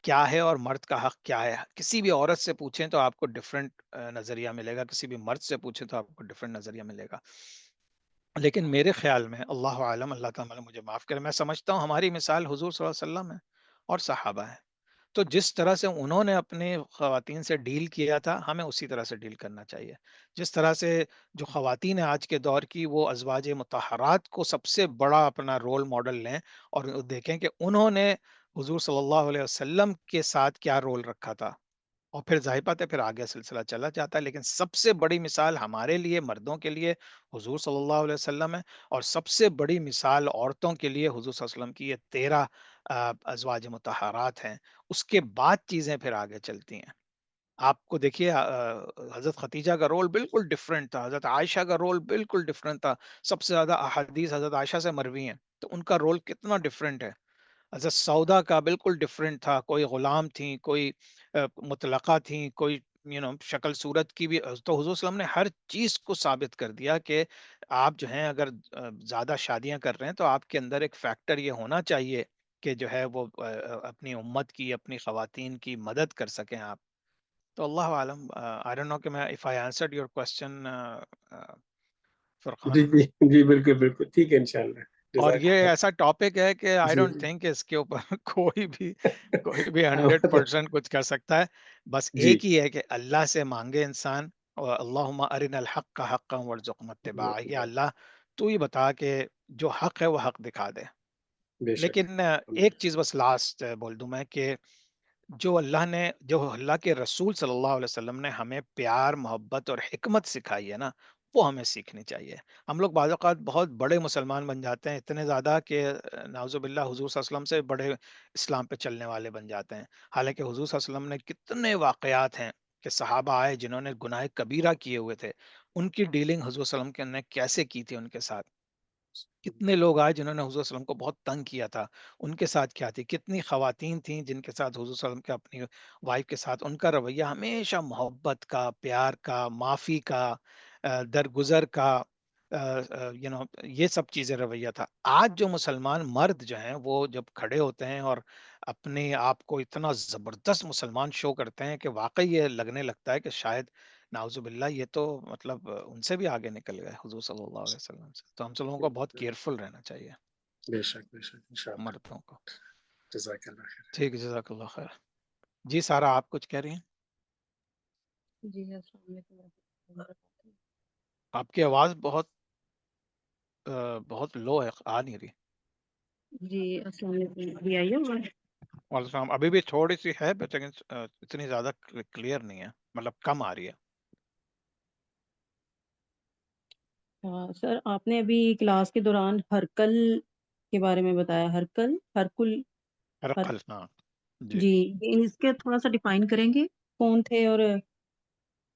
کیا ہے اور مرد کا حق کیا ہے۔ کسی بھی عورت سے پوچھیں تو آپ کو ڈفرینٹ نظریہ ملے گا، کسی بھی مرد سے پوچھیں تو آپ کو ڈفرینٹ نظریہ ملے گا۔ لیکن میرے خیال میں، اللہ عالم، اللہ تعالیٰ مجھے معاف کرے، میں سمجھتا ہوں ہماری مثال حضور صلی اللہ علیہ وسلم ہے اور صحابہ ہے، تو جس طرح سے انہوں نے اپنے خواتین سے ڈیل کیا تھا، ہمیں اسی طرح سے ڈیل کرنا چاہیے۔ جس طرح سے جو خواتین ہیں آج کے دور کی، وہ ازواج مطہرات کو سب سے بڑا اپنا رول ماڈل لیں اور دیکھیں کہ انہوں نے حضور صلی اللہ علیہ وسلم کے ساتھ کیا رول رکھا تھا، اور پھر ظاہر بات ہے پھر آگے سلسلہ چلا جاتا ہے، لیکن سب سے بڑی مثال ہمارے لیے، مردوں کے لیے، حضور صلی اللہ علیہ وسلم ہے، اور سب سے بڑی مثال عورتوں کے لیے حضور صلی اللہ علیہ وسلم کی یہ 13 ازواج مطہرات ہیں۔ اس کے بعد چیزیں پھر آگے چلتی ہیں۔ آپ کو دیکھیے، حضرت ختیجہ کا رول بالکل ڈفرینٹ تھا، حضرت عائشہ کا رول بالکل ڈفرینٹ تھا، سب سے زیادہ احادیث حضرت عائشہ سے مروی ہیں، تو ان کا رول کتنا ڈفرینٹ ہے۔ حضرت سودا کا بالکل ڈفرینٹ تھا، کوئی غلام تھیں، کوئی مطلقہ تھیں، کوئی شکل صورت کی بھی، تو حضور صلی اللہ علیہ وسلم نے ہر چیز کو ثابت کر دیا کہ آپ جو ہیں اگر زیادہ شادیاں کر رہے ہیں تو آپ کے اندر ایک فیکٹر یہ ہونا چاہیے کہ جو ہے وہ اپنی امت کی، اپنی خواتین کی مدد کر سکیں آپ۔ تو اللہ عالم، آئی ڈونٹ نو کہ میں if I answered your question Furqan.
جی جی جی، بالکل بالکل ٹھیک ہے، انشاءاللہ،
اور
جزاک
یہ
اللہ۔
ایسا ٹاپک ہے کہ آئی
جی
ڈونٹ تھنک کہ اس کے اوپر کوئی بھی
ہاں،
100% کچھ کر سکتا ہے۔ بس
جی
ایک ہی ہے کہ اللہ سے مانگے انسان، اور اللہم ارنا الحق حقا وارزقنا اتباعہ، یا اللہ تو ہی بتا کہ جو حق ہے وہ حق دکھا دے۔
بے شک،
لیکن
الحمد
ایک
للہ۔
چیز بس لاسٹ بول دوں میں کہ جو اللہ کے رسول صلی اللہ علیہ وسلم نے ہمیں پیار، محبت اور حکمت سکھائی ہے نا، وہ ہمیں سیکھنی چاہیے۔ ہم لوگ بعض اوقات بہت بڑے مسلمان بن جاتے ہیں، اتنے زیادہ کہ نعوذ باللہ حضور صلی اللہ علیہ وسلم سے بڑے اسلام پہ چلنے والے بن جاتے ہیں، حالانکہ حضور صلی اللہ علیہ وسلم نے کتنے واقعات ہیں کہ صحابہ آئے جنہوں نے گناہ کبیرہ کیے ہوئے تھے، ان کی ڈیلنگ حضور صلی اللہ علیہ وسلم نے کیسے کی تھی ان کے ساتھ۔ کتنے لوگ آئے جنہوں نے حضور صلی اللہ علیہ وسلم کو بہت تنگ کیا تھا، ان کے ساتھ کیا تھی، کتنی خواتین تھیں جن کے ساتھ حضور صلی اللہ علیہ وسلم کے اپنی وائف کے ساتھ ان کا رویہ ہمیشہ محبت کا، پیار کا، معافی کا، درگزر کا، یہ سب چیزیں رویہ تھا۔ آج جو مسلمان مرد جو ہیں وہ جب کھڑے ہوتے ہیں اور اپنے آپ کو اتنا زبردست مسلمان شو کرتے ہیں کہ واقعی یہ لگنے لگتا ہے کہ شاید نعوذ باللہ یہ تو مطلب ان سے بھی آگے نکل گئے حضور صلی اللہ علیہ وسلم سے۔ تو ہم سب لوگوں کو بہت کیئرفل رہنا چاہیے،
بے شک بے شک، انشاءاللہ،
مردوں کو۔
جزاک اللہ خیر۔
ٹھیک ہے، جزاک اللہ خیر۔ جی سارا، آپ کچھ کہہ رہی ہیں؟
جی السلام علیکم ورحمۃ اللہ وبرکاتہ۔
آپ کی آواز بہت لو ہے، آ نہیں رہی۔
جی السلام علیکم، ابھی آئی ہے آواز؟
وعلیکم السلام، ابھی بھی تھوڑی سی ہے لیکن اتنی زیادہ کلیئر نہیں ہے، مطلب کم آ رہی ہے۔
سر آپ نے ابھی کلاس کے دوران ہرکل کے بارے میں بتایا، ہرکل، ہرکل، ہر
ہرقل، ہاں جی
جی اس کے تھوڑا سا ڈیفائن کریں گے کون تھے، اور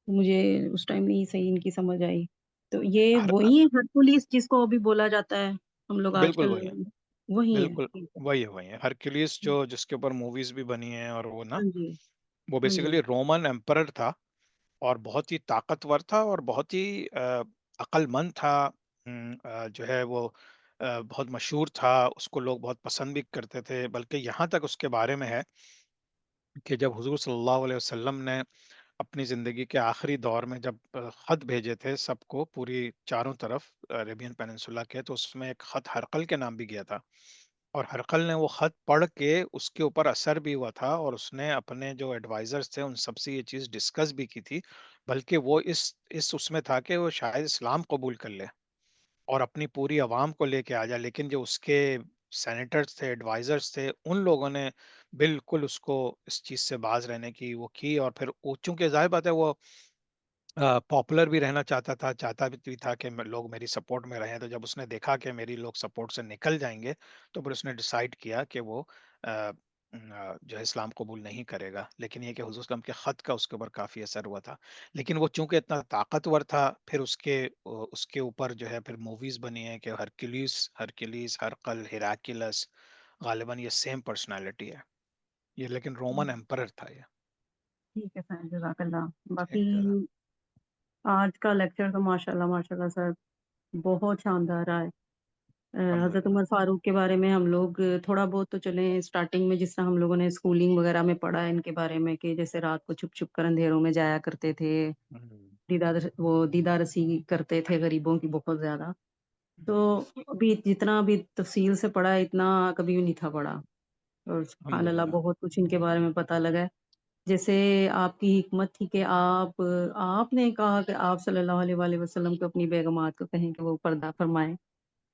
مجھے اس ٹائم نہیں صحیح ان کی سمجھ آئی. تو یہ
ہر
وہی ہے ہرکولس جس کو ابھی بولا جاتا ہے ہم لوگ آج
بالکل
کل،
وہی ہے،
وہی ہے.
بالکل
ٹھیک ہے.
وہی ہے، وہی ہے ہرکیلیس، جو جس کے اوپر موویز بھی بنی ہیں، اور وہ نا
ہاں جی.
وہ
ہاں جی.
بیسیکلی رومن ایمپرر تھا، اور بہت ہی طاقتور تھا، اور بہت ہی عقل مند تھا. جو ہے وہ بہت مشہور تھا، اس کو لوگ بہت پسند بھی کرتے تھے، بلکہ یہاں تک اس کے بارے میں ہے کہ جب حضور صلی اللہ علیہ وسلم نے اپنی زندگی کے آخری دور میں جب خط بھیجے تھے سب کو، پوری چاروں طرف عربین پیننسولا کے، تو اس میں ایک خط ہرقل کے نام بھی گیا تھا. اور ہرقل نے وہ خط پڑھ کے اس کے اوپر اثر بھی ہوا تھا، اور اس نے اپنے جو ایڈوائزرز تھے ان سب سے یہ چیز ڈسکس بھی کی تھی، بلکہ وہ اس میں تھا کہ وہ شاید اسلام قبول کر لے اور اپنی پوری عوام کو لے کے آ جائے. لیکن جو اس کے سینیٹرز تھے، ایڈوائزرز تھے، ان لوگوں نے بالکل اس کو اس چیز سے باز رہنے کی وہ کی. اور پھر چونکہ ظاہر بات ہے وہ پاپولر بھی رہنا چاہتا بھی تھا کہ لوگ میری سپورٹ میں رہیں. تو جب اس نے دیکھا کہ میری لوگ سپورٹ سے نکل جائیں گے، تو پھر اس نے ڈیسائیڈ کیا کہ وہ جو ہے اسلام قبول نہیں کرے گا. لیکن یہ کہ حضور اسلام کے خط کا اس کے اوپر کافی اثر ہوا تھا. لیکن وہ چونکہ اتنا طاقتور تھا، پھر اس کے اوپر جو ہے پھر موویز بنی ہیں کہ ہرکلیس، ہرقل، ہیراکلس، غالباً یہ سیم پرسنالٹی ہے یہ، لیکن رومن ایمپرر تھا یہ.
ٹھیک ہے سر، جزاک اللہ. باقی
ٹھیک ہے،
آج کا لیکچر تو ماشاء اللہ سر بہت شاندار رہا ہے.
الحمد
حضرت
للہ.
عمر فاروق کے بارے میں ہم لوگ تھوڑا بہت تو چلیں اسٹارٹنگ میں، جس طرح ہم لوگوں نے اسکولنگ وغیرہ میں پڑھا ہے ان کے بارے میں، کہ جیسے رات کو چھپ چھپ کر اندھیروں میں جایا کرتے تھے،
ہوں،
دیدار رسی کرتے تھے غریبوں کی بہت زیادہ. تو
ہوں،
ابھی جتنا بھی تفصیل سے پڑھا ہے اتنا کبھی بھی نہیں تھا پڑھا. اور
الحمد
سبحان اللہ
للہ.
بہت کچھ ان کے بارے میں پتہ لگا ہے. جیسے آپ کی حکمت تھی کہ آپ نے کہا کہ آپ صلی اللہ علیہ وآلہ وسلم کو اپنی بیگمات کو کہیں کہ وہ پردہ فرمائیں.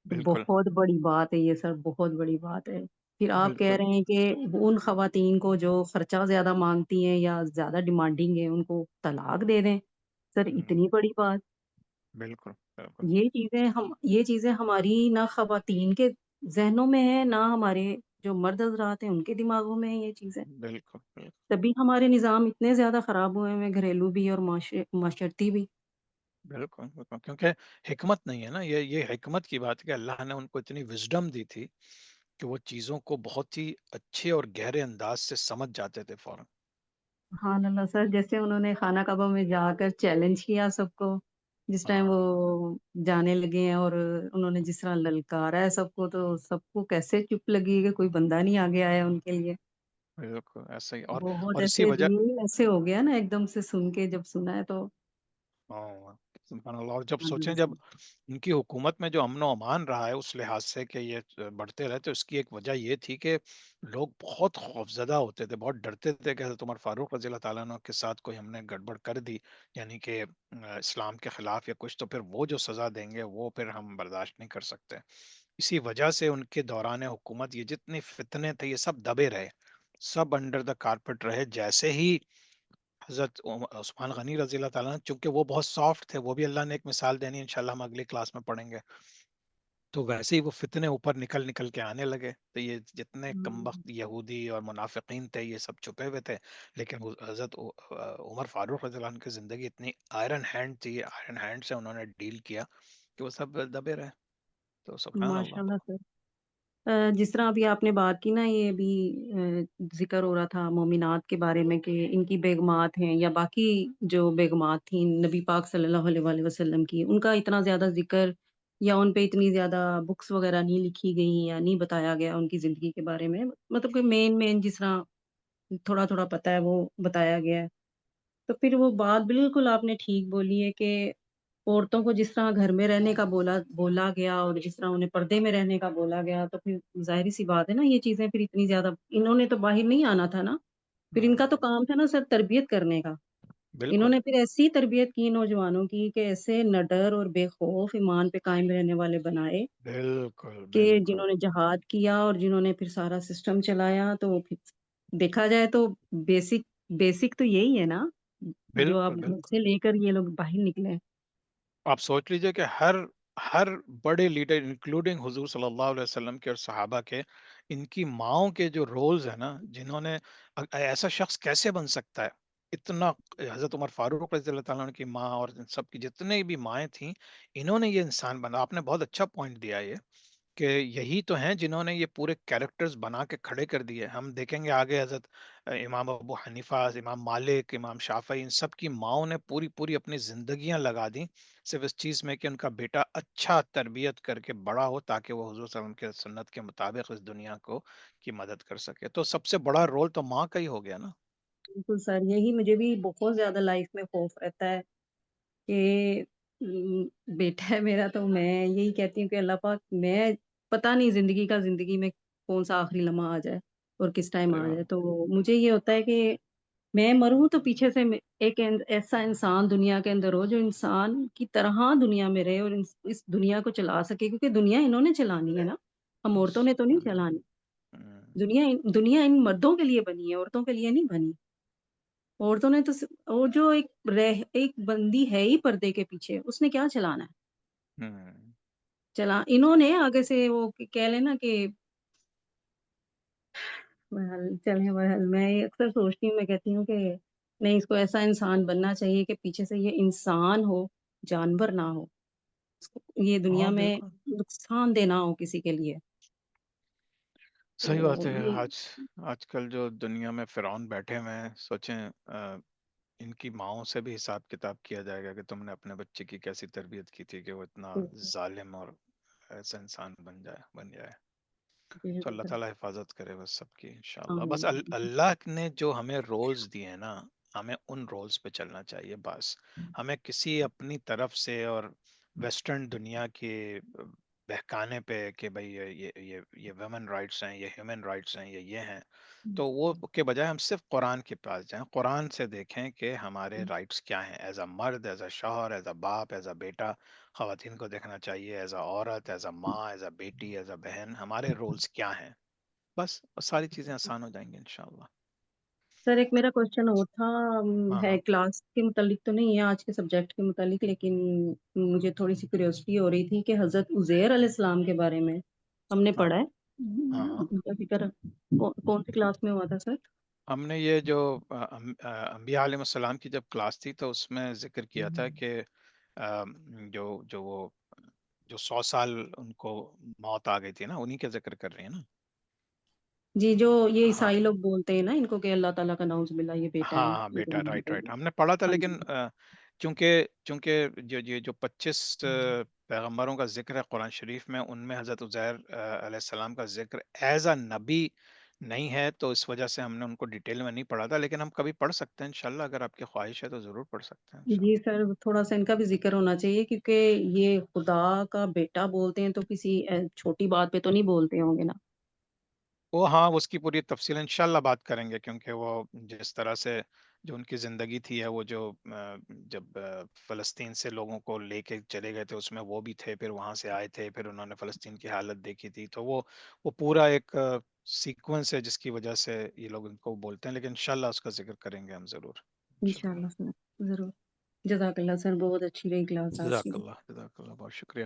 تو
بالکل،
بہت بڑی بات ہے یہ سر، بہت بڑی بات ہے. پھر آپ کہہ
بالکل.
رہے ہیں کہ ان خواتین کو جو خرچہ زیادہ مانگتی ہیں یا زیادہ ڈیمانڈنگ ہے ان کو طلاق دے دیں. سر
ہوں،
اتنی بڑی بات.
بالکل، بالکل،
یہ چیزیں ہماری نہ خواتین کے ذہنوں میں ہے، نہ ہمارے جو مرد حضرات ہیں ان کے دماغوں میں ہے یہ چیزیں.
بالکل، بالکل،
تبھی ہمارے نظام اتنے زیادہ خراب ہوئے ہیں، گھریلو بھی اور معاشرتی بھی.
بالکل، بالکل. کیونکہ حکمت نہیں ہے نا، یہ حکمت کی بات ہے کہ اللہ نے ان کو اتنی وزڈم دی تھی کہ وہ چیزوں کو بہت ہی اچھے اور گہرے انداز سے سمجھ جاتے تھے فوراً.
سبحان اللہ سر، جیسے انہوں نے خانہ کعبہ میں جا کر چیلنج کیا سب کو، جس ٹائم
ہاں،
وہ جانے لگے ہیں، اور انہوں نے جس طرح للکارا ہے سب کو، تو سب کو کیسے چپ لگی کہ کوئی بندہ نہیں آگے آیا ان کے لیے.
بالکل ایسا ہی.
بہت
اور اسی
ایسے
وجہ
دل ایسے ہو گیا نا ایک دم سے سن کے، جب سنا ہے تو.
ہاں، سبحان اللہ. اور جب
سبحان
سوچیں،
اللہ
جب
سر.
ان کی حکومت میں جو امن و امان رہا ہے اس لحاظ سے کہ یہ بڑھتے رہے، تو اس کی ایک وجہ یہ تھی کہ لوگ بہت خوفزدہ ہوتے تھے، بہت ڈرتے تھے کہ حضرت عمر فاروق رضی اللہ تعالیٰ عنہ کے ساتھ کوئی ہم نے گڑبڑ کر دی، یعنی کہ اسلام کے خلاف یا کچھ، تو پھر وہ جو سزا دیں گے وہ پھر ہم برداشت نہیں کر سکتے. اسی وجہ سے ان کے دوران حکومت یہ جتنے فتنے تھے یہ سب دبے رہے، سب انڈر دا کارپٹ رہے. جیسے ہی حضرت عثمان غنی رضی اللہ تعالیٰ عنہ، چونکہ وہ بہت سافٹ تھے، وہ بھی اللہ نے ایک مثال دینی ہے، انشاءاللہ ہم اگلی کلاس میں پڑھیں گے، تو ویسے ہی وہ فتنے اوپر نکل نکل کے آنے لگے. تو یہ جتنے
ہم،
کمبخت یہودی اور منافقین تھے یہ سب چھپے ہوئے تھے، لیکن وہ حضرت عمر فاروق رضی اللہ عنہ کی زندگی اتنی آئرن ہینڈ تھی، آئرن ہینڈ سے انہوں نے ڈیل کیا کہ وہ سب دبے رہے. تو سبحان
ماشاء
اللہ.
اللہ سر. جس طرح ابھی آپ نے بات کی نا، یہ بھی ذکر ہو رہا تھا مومنات کے بارے میں کہ ان کی بیگمات ہیں یا باقی جو بیگمات تھیں نبی پاک صلی اللہ علیہ وآلہ وسلم کی، ان کا اتنا زیادہ ذکر یا ان پہ اتنی زیادہ بکس وغیرہ نہیں لکھی گئی یا نہیں بتایا گیا ان کی زندگی کے بارے میں. مطلب کہ مین جس طرح تھوڑا تھوڑا پتا ہے وہ بتایا گیا ہے. تو پھر وہ بات بالکل آپ نے ٹھیک بولی ہے کہ عورتوں کو جس طرح گھر میں رہنے کا بولا گیا، اور جس طرح انہیں پردے میں رہنے کا بولا گیا، تو پھر ظاہری سی بات ہے نا یہ چیزیں پھر اتنی زیادہ انہوں نے تو باہر نہیں آنا تھا نا. پھر ان کا تو
ہوں،
کام تھا نا سر تربیت کرنے کا. انہوں
بالکل،
نے پھر ایسی تربیت کی نوجوانوں کی کہ ایسے نڈر اور بے خوف ایمان پہ قائم رہنے والے بنائے،
بالکل،
کہ
بالکل،
جنہوں نے جہاد کیا اور جنہوں نے پھر سارا سسٹم چلایا. تو پھر دیکھا جائے تو بیسک بیسک تو یہی ہے نا، جو آپ
بالکل،
گھر
بالکل.
سے لے کر یہ لوگ باہر نکلے.
آپ سوچ لیجئے کہ ہر بڑے لیڈر انکلوڈنگ حضور صلی اللہ علیہ وسلم کے اور صحابہ کے ان کی ماؤں کے جو رولز ہیں نا، جنہوں نے ایسا شخص کیسے بن سکتا ہے اتنا، حضرت عمر فاروق رضی اللہ تعالیٰ عنہ کی ماں اور ان سب کی جتنے بھی مائیں تھیں، انہوں نے یہ انسان بنا. آپ نے بہت اچھا پوائنٹ دیا یہ، کہ یہی تو ہیں جنہوں نے یہ پورے کیریکٹرز بنا کے کھڑے کر دیے. ہم دیکھیں گے آگے حضرت امام ابو حنیفہ، امام مالک، امام شافعی، ان سب کی ماؤں نے پوری پوری اپنی زندگیاں لگا دیں صرف اس چیز میں کہ ان کا بیٹا اچھا تربیت کر کے بڑا ہو، تاکہ وہ حضور صلی اللہ علیہ وسلم کے سنت کے مطابق اس دنیا کو کی مدد کر سکے. تو سب سے بڑا رول تو ماں کا ہی ہو گیا نا.
بالکل سر، یہی مجھے بھی بہت زیادہ لائف میں خوف رہتا ہے کہ بیٹا ہے میرا، تو میں یہی کہتی ہوں کہ اللہ پاک، میں پتہ نہیں زندگی میں کون سا آخری لمحہ آ جائے اور کس ٹائم
صحیح
آ
بات.
جائے، تو مجھے یہ ہوتا ہے کہ میں مروں تو پیچھے سے ایک ایسا انسان دنیا کے اندر ہو جو انسان کی طرح دنیا میں رہے اور اس دنیا کو چلا سکے، کیونکہ دنیا انہوں نے چلانی ہے نا، ہم عورتوں نے تو نہیں چلانی. دنیا ان مردوں کے لیے بنی ہے، عورتوں کے لیے نہیں بنی. عورتوں نے تو اور جو ایک بندی ہے ہی پردے کے پیچھے، اس نے کیا چلانا ہے؟ انہوں نے آگے سے وہ کہہ لینا کہ بہرحال میں اکثر سوچتی ہوں، میں کہتی ہوں کہ نہیں، اس کو ایسا انسان بننا چاہیے کہ پیچھے سے یہ انسان ہو، جانور نہ ہو، اس کو یہ دنیا
ہاں
میں
بالکل
نقصان دینا ہو کسی کے لیے.
صحیح بات
تو
ہے.
یہ
آج کل جو دنیا میں فرعون بیٹھے ہوئے ہیں، سوچیں ان کی ماؤں سے بھی حساب کتاب کیا جائے گا کہ تم نے اپنے بچے کی کیسی تربیت کی تھی کہ وہ اتنا ظالم اور ایسا انسان بن جائے. تو اللہ تعالیٰ حفاظت کرے بس سب کی انشاءاللہ. بس اللہ نے جو ہمیں رولز دیے ہیں نا، ہمیں ان رولز پہ چلنا چاہیے بس. ہمیں کسی اپنی طرف سے اور ویسٹرن دنیا کے بہکانے پہ کہ بھئی یہ ویمن رائٹس ہیں، یہ ہیومن رائٹس ہیں، یہ ہیں، تو وہ کے بجائے ہم صرف قرآن کے پاس جائیں، قرآن سے دیکھیں کہ ہمارے رائٹس کیا ہیں. ایز اے مرد، ایز اے شوہر، ایز اے باپ، ایز اے بیٹا، خواتین کو دیکھنا چاہیے ایز اے عورت، ایز اے ماں، ایز اے بیٹی، ایز اے بہن، ہمارے رولز کیا ہیں. بس ساری چیزیں آسان ہو جائیں گی انشاءاللہ.
سر، ایک میرا کوشچن اور تھا،
ہاں
ہے
ہاں
کلاس کے متعلق تو نہیں ہے، آج کے سبجیکٹ کے متعلق، لیکن مجھے تھوڑی سی کیوریوسٹی ہو رہی تھی کہ حضرت عزیر علیہ السلام کے بارے میں ہم نے
ہاں
پڑھا ہے،
ہاں ہاں.
ان کا ذکر کون سی کلاس میں ہوا تھا سر؟
ہم نے یہ جو انبیاء علیہ السلام کی جب کلاس تھی تو اس میں ذکر کیا تھا کہ جو 100 سال ان کو موت آ گئی تھی نا، انہی کا ذکر کر رہی ہیں نا.
جی، جو یہ
ہاں
عیسائی لوگ بولتے ہیں نا ان کو کہ اللہ تعالیٰ کا نعوذ باللہ یہ بیٹا
ہاں
ہے،
ہاں
یہ
بیٹا،
بننا
رائٹ
چاہیے.
ہم نے پڑھا تھا.
ہاں
لیکن
جی.
چونکہ جو 25 پیغمبروں کا ذکر ہے قرآن شریف میں، ان میں حضرت عزیر علیہ السلام کا ذکر ایز اے نبی نہیں ہے، تو اس وجہ سے ہم نے ان کو ڈیٹیل میں نہیں پڑھا تھا. لیکن ہم کبھی پڑھ سکتے ہیں انشاءاللہ، اگر آپ کی خواہش ہے تو ضرور پڑھ سکتے ہیں
جی
انشاءاللہ.
سر، تھوڑا سا ان کا بھی ذکر ہونا چاہیے، کیونکہ یہ خدا کا بیٹا بولتے ہیں تو کسی چھوٹی بات پہ تو نہیں بولتے ہوں گے نا.
وہ ہاں، اس کی پوری تفصیل انشاءاللہ بات کریں گے، کیونکہ وہ جس طرح سے جو ان کی زندگی تھی ہے، وہ جو جب فلسطین سے لوگوں کو لے کے چلے گئے تھے، اس میں وہ بھی تھے، پھر وہاں سے آئے تھے، پھر انہوں نے فلسطین کی حالت دیکھی تھی، تو وہ پورا ایک سیکوینس ہے جس کی وجہ سے یہ لوگ ان کو بولتے ہیں. لیکن انشاءاللہ اس کا ذکر کریں گے ہم ضرور انشاءاللہ.
انشاءاللہ سر، ضرور. جزاک اللہ سر، بہت اچھی رہی کلاس آج کی.
جزاک اللہ، بہت شکریہ.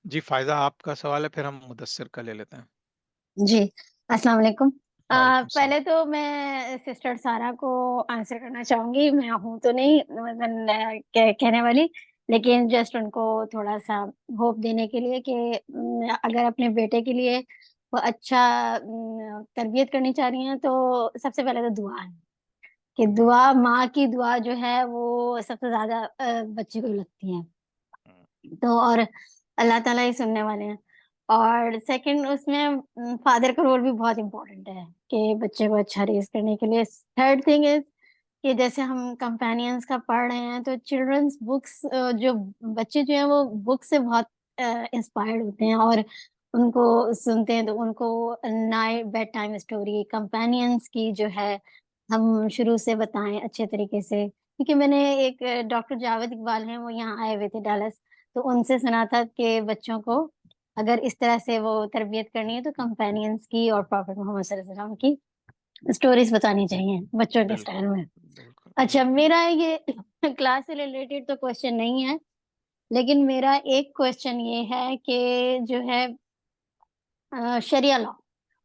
جی فائزہ، آپ کا سوال ہے، پھر ہم مدثر کا لے لیتے ہیں.
جی، السلام علیکم.
وعلیکم السلام.
پہلے تو میں سسٹر سارا کو آنسر کرنا چاہوں گی. میں ہوں تو نہیں کہنے والی، لیکن جسٹ ان کو تھوڑا سا ہوپ دینے کے لیے کہ اگر اپنے بیٹے کے لیے وہ اچھا تربیت کرنی چاہ رہی ہیں تو سب سے پہلے تو دعا ہے، کہ دعا، ماں کی دعا جو ہے وہ سب سے زیادہ بچے کو لگتی ہے، تو اور اللہ تعالیٰ ہی سننے والے ہیں. اور سیکنڈ، اس میں فادر کا رول بھی بہت امپورٹنٹ ہے کہ بچے کو اچھا ریز کرنے کے لیے. تھرڈ تھنگ از کہ جیسے ہم کمپینینس کا پڑھ رہے ہیں تو چلڈرنس بکس، جو بچے جو ہیں وہ بک سے بہت انسپائرڈ ہوتے ہیں اور ان کو سنتے ہیں، تو ان کو night bedtime story companions کی جو ہے ہم شروع سے بتائیں اچھے طریقے سے. کیونکہ میں نے ایک ڈاکٹر جاوید اقبال ہیں، وہ یہاں آئے ہوئے تھے ڈالس، تو ان سے سنا تھا کہ بچوں کو اگر اس طرح سے وہ تربیت کرنی ہے تو کمپینینس کی اور پروفیٹ محمد صلی اللہ علیہ وسلم کی اسٹوریز بتانی چاہیے بچوں کے اسٹائل میں. اچھا، میرا یہ کلاس سے ریلیٹڈ تو کوشچن نہیں ہے، لیکن میرا ایک کوشچن یہ ہے کہ جو ہے شریعہ لا،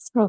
So,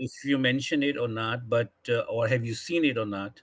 if you mention it or not, but or have you seen it or not?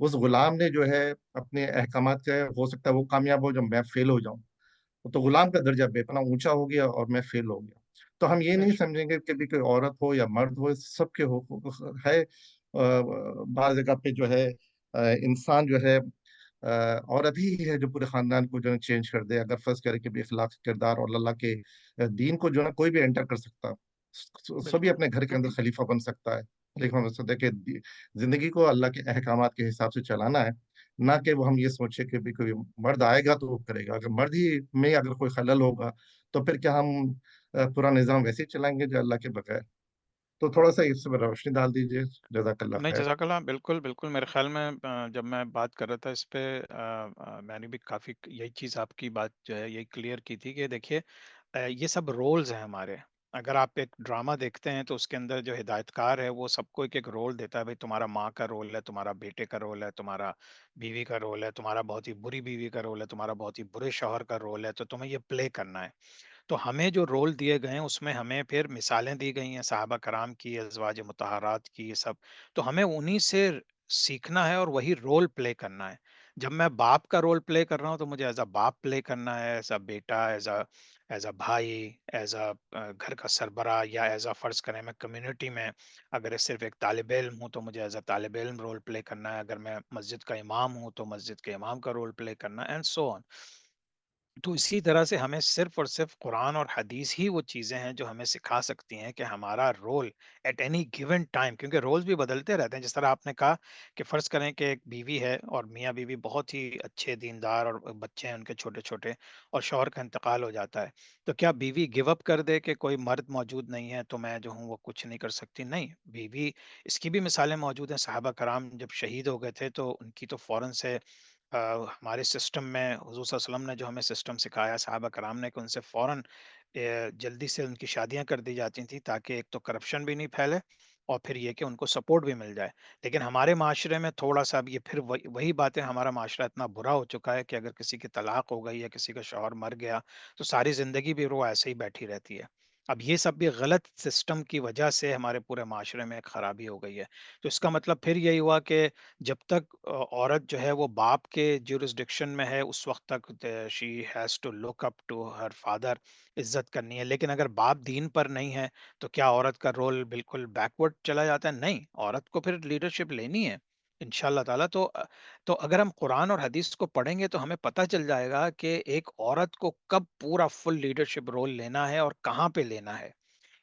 اس غلام نے جو ہے اپنے احکامات سے، ہو سکتا ہے وہ کامیاب ہو، جب میں فیل ہو جاؤں تو غلام کا درجہ بے پناہ اونچا ہو گیا اور میں فیل ہو گیا. تو ہم یہ
بے
نہیں
شک
سمجھیں گے کہ بھی کوئی عورت ہو یا مرد ہو، سب کے حقوق ہے. بعض جگہ پہ جو ہے انسان جو ہے عورت ہی ہے جو پورے خاندان کو جو ہے چینج کر دے. اگر فرض کرے کہ بھی اخلاق کردار اور اللہ کے دین کو جو ہے کوئی بھی انٹر کر سکتا، سبھی
بالکل
اپنے گھر کے اندر خلیفہ بن سکتا ہے. خلیفہ بن سکتا ہے کہ زندگی کو اللہ کے احکامات کے حساب سے چلانا ہے، نہ کہ وہ ہم یہ سوچے کہ بھی کوئی مرد آئے گا تو وہ کرے گا. اگر مرد ہی میں اگر کوئی خلل ہوگا تو پھر کیا ہم پورا نظام ویسے ہی چلائیں گے جو اللہ کے بغیر؟ تو تھوڑا سا اس پر روشنی ڈال دیجیے. جزاک اللہ
نہیں،
خیر.
جزاک اللہ. بالکل بالکل، میرے خیال میں جب میں بات کر رہا تھا اس پہ، میں نے بھی کافی یہی چیز آپ کی بات جو ہے یہی کلیئر کی تھی کہ دیکھیے یہ سب رولز ہیں ہمارے. اگر آپ ایک ڈرامہ دیکھتے ہیں تو اس کے اندر جو ہدایت کار ہے وہ سب کو ایک ایک رول دیتا ہے. بھائی تمہارا ماں کا رول ہے، تمہارا بیٹے کا رول ہے، تمہارا بیوی کا رول ہے، تمہارا بہت ہی بری بیوی کا رول ہے، تمہارا بہت ہی برے شوہر کا رول ہے، تو تمہیں یہ پلے کرنا ہے. تو ہمیں جو رول دیے گئے ہیں اس میں ہمیں پھر مثالیں دی گئی ہیں صحابہ کرام کی، ازواج مطہرات کی، یہ سب. تو ہمیں انہی سے سیکھنا ہے اور وہی رول پلے کرنا ہے. جب میں باپ کا رول پلے کر رہا ہوں تو مجھے ایز اے باپ پلے کرنا ہے، as a beta, as a بھائی، ایز اے گھر کا سربراہ، یا ایز اے فرض کریں میں کمیونٹی میں اگر صرف ایک طالب علم ہوں تو مجھے ایز اے طالب علم رول پلے کرنا ہے. اگر میں مسجد کا امام ہوں تو مسجد کے امام کا رول پلے کرنا ہے، اینڈ سو آن. تو اسی طرح سے ہمیں صرف اور صرف قرآن اور حدیث ہی وہ چیزیں ہیں جو ہمیں سکھا سکتی ہیں کہ ہمارا role at any given time, کیونکہ رولز بھی بدلتے رہتے ہیں. جس طرح آپ نے کہا کہ فرض کریں کہ ایک بیوی ہے اور میاں بیوی بہت ہی اچھے دیندار اور بچے ہیں ان کے چھوٹے چھوٹے، اور شوہر کا انتقال ہو جاتا ہے، تو کیا بیوی گیو اپ کر دے کہ کوئی مرد موجود نہیں ہے تو میں جو ہوں وہ کچھ نہیں کر سکتی؟ نہیں، بیوی، اس کی بھی مثالیں موجود ہیں. صحابہ کرام جب شہید ہو گئے تھے تو ان کی تو فوراً سے ہمارے سسٹم میں حضور صلی اللہ علیہ وسلم نے جو ہمیں سسٹم سکھایا صحابہ کرام نے، کہ ان سے فوراً جلدی سے ان کی شادیاں کر دی جاتی تھیں تاکہ ایک تو کرپشن بھی نہیں پھیلے اور پھر یہ کہ ان کو سپورٹ بھی مل جائے. لیکن ہمارے معاشرے میں تھوڑا سا اب یہ پھر وہی باتیں، ہمارا معاشرہ اتنا برا ہو چکا ہے کہ اگر کسی کی طلاق ہو گئی یا کسی کا شوہر مر گیا تو ساری زندگی بھی وہ ایسے ہی بیٹھی رہتی ہے. اب یہ سب بھی غلط سسٹم کی وجہ سے ہمارے پورے معاشرے میں ایک خرابی ہو گئی ہے. تو اس کا مطلب پھر یہی ہوا کہ جب تک عورت جو ہے وہ باپ کے جورسڈکشن میں ہے اس وقت تک she has to look up to her father, عزت کرنی ہے. لیکن اگر باپ دین پر نہیں ہے تو کیا عورت کا رول بالکل بیکورڈ چلا جاتا ہے؟ نہیں، عورت کو پھر لیڈرشپ لینی ہے ان شاء اللہ تعالیٰ. تو اگر ہم قرآن اور حدیث کو پڑھیں گے تو ہمیں پتہ چل جائے گا کہ ایک عورت کو کب پورا فل لیڈرشپ رول لینا ہے اور کہاں پہ لینا ہے.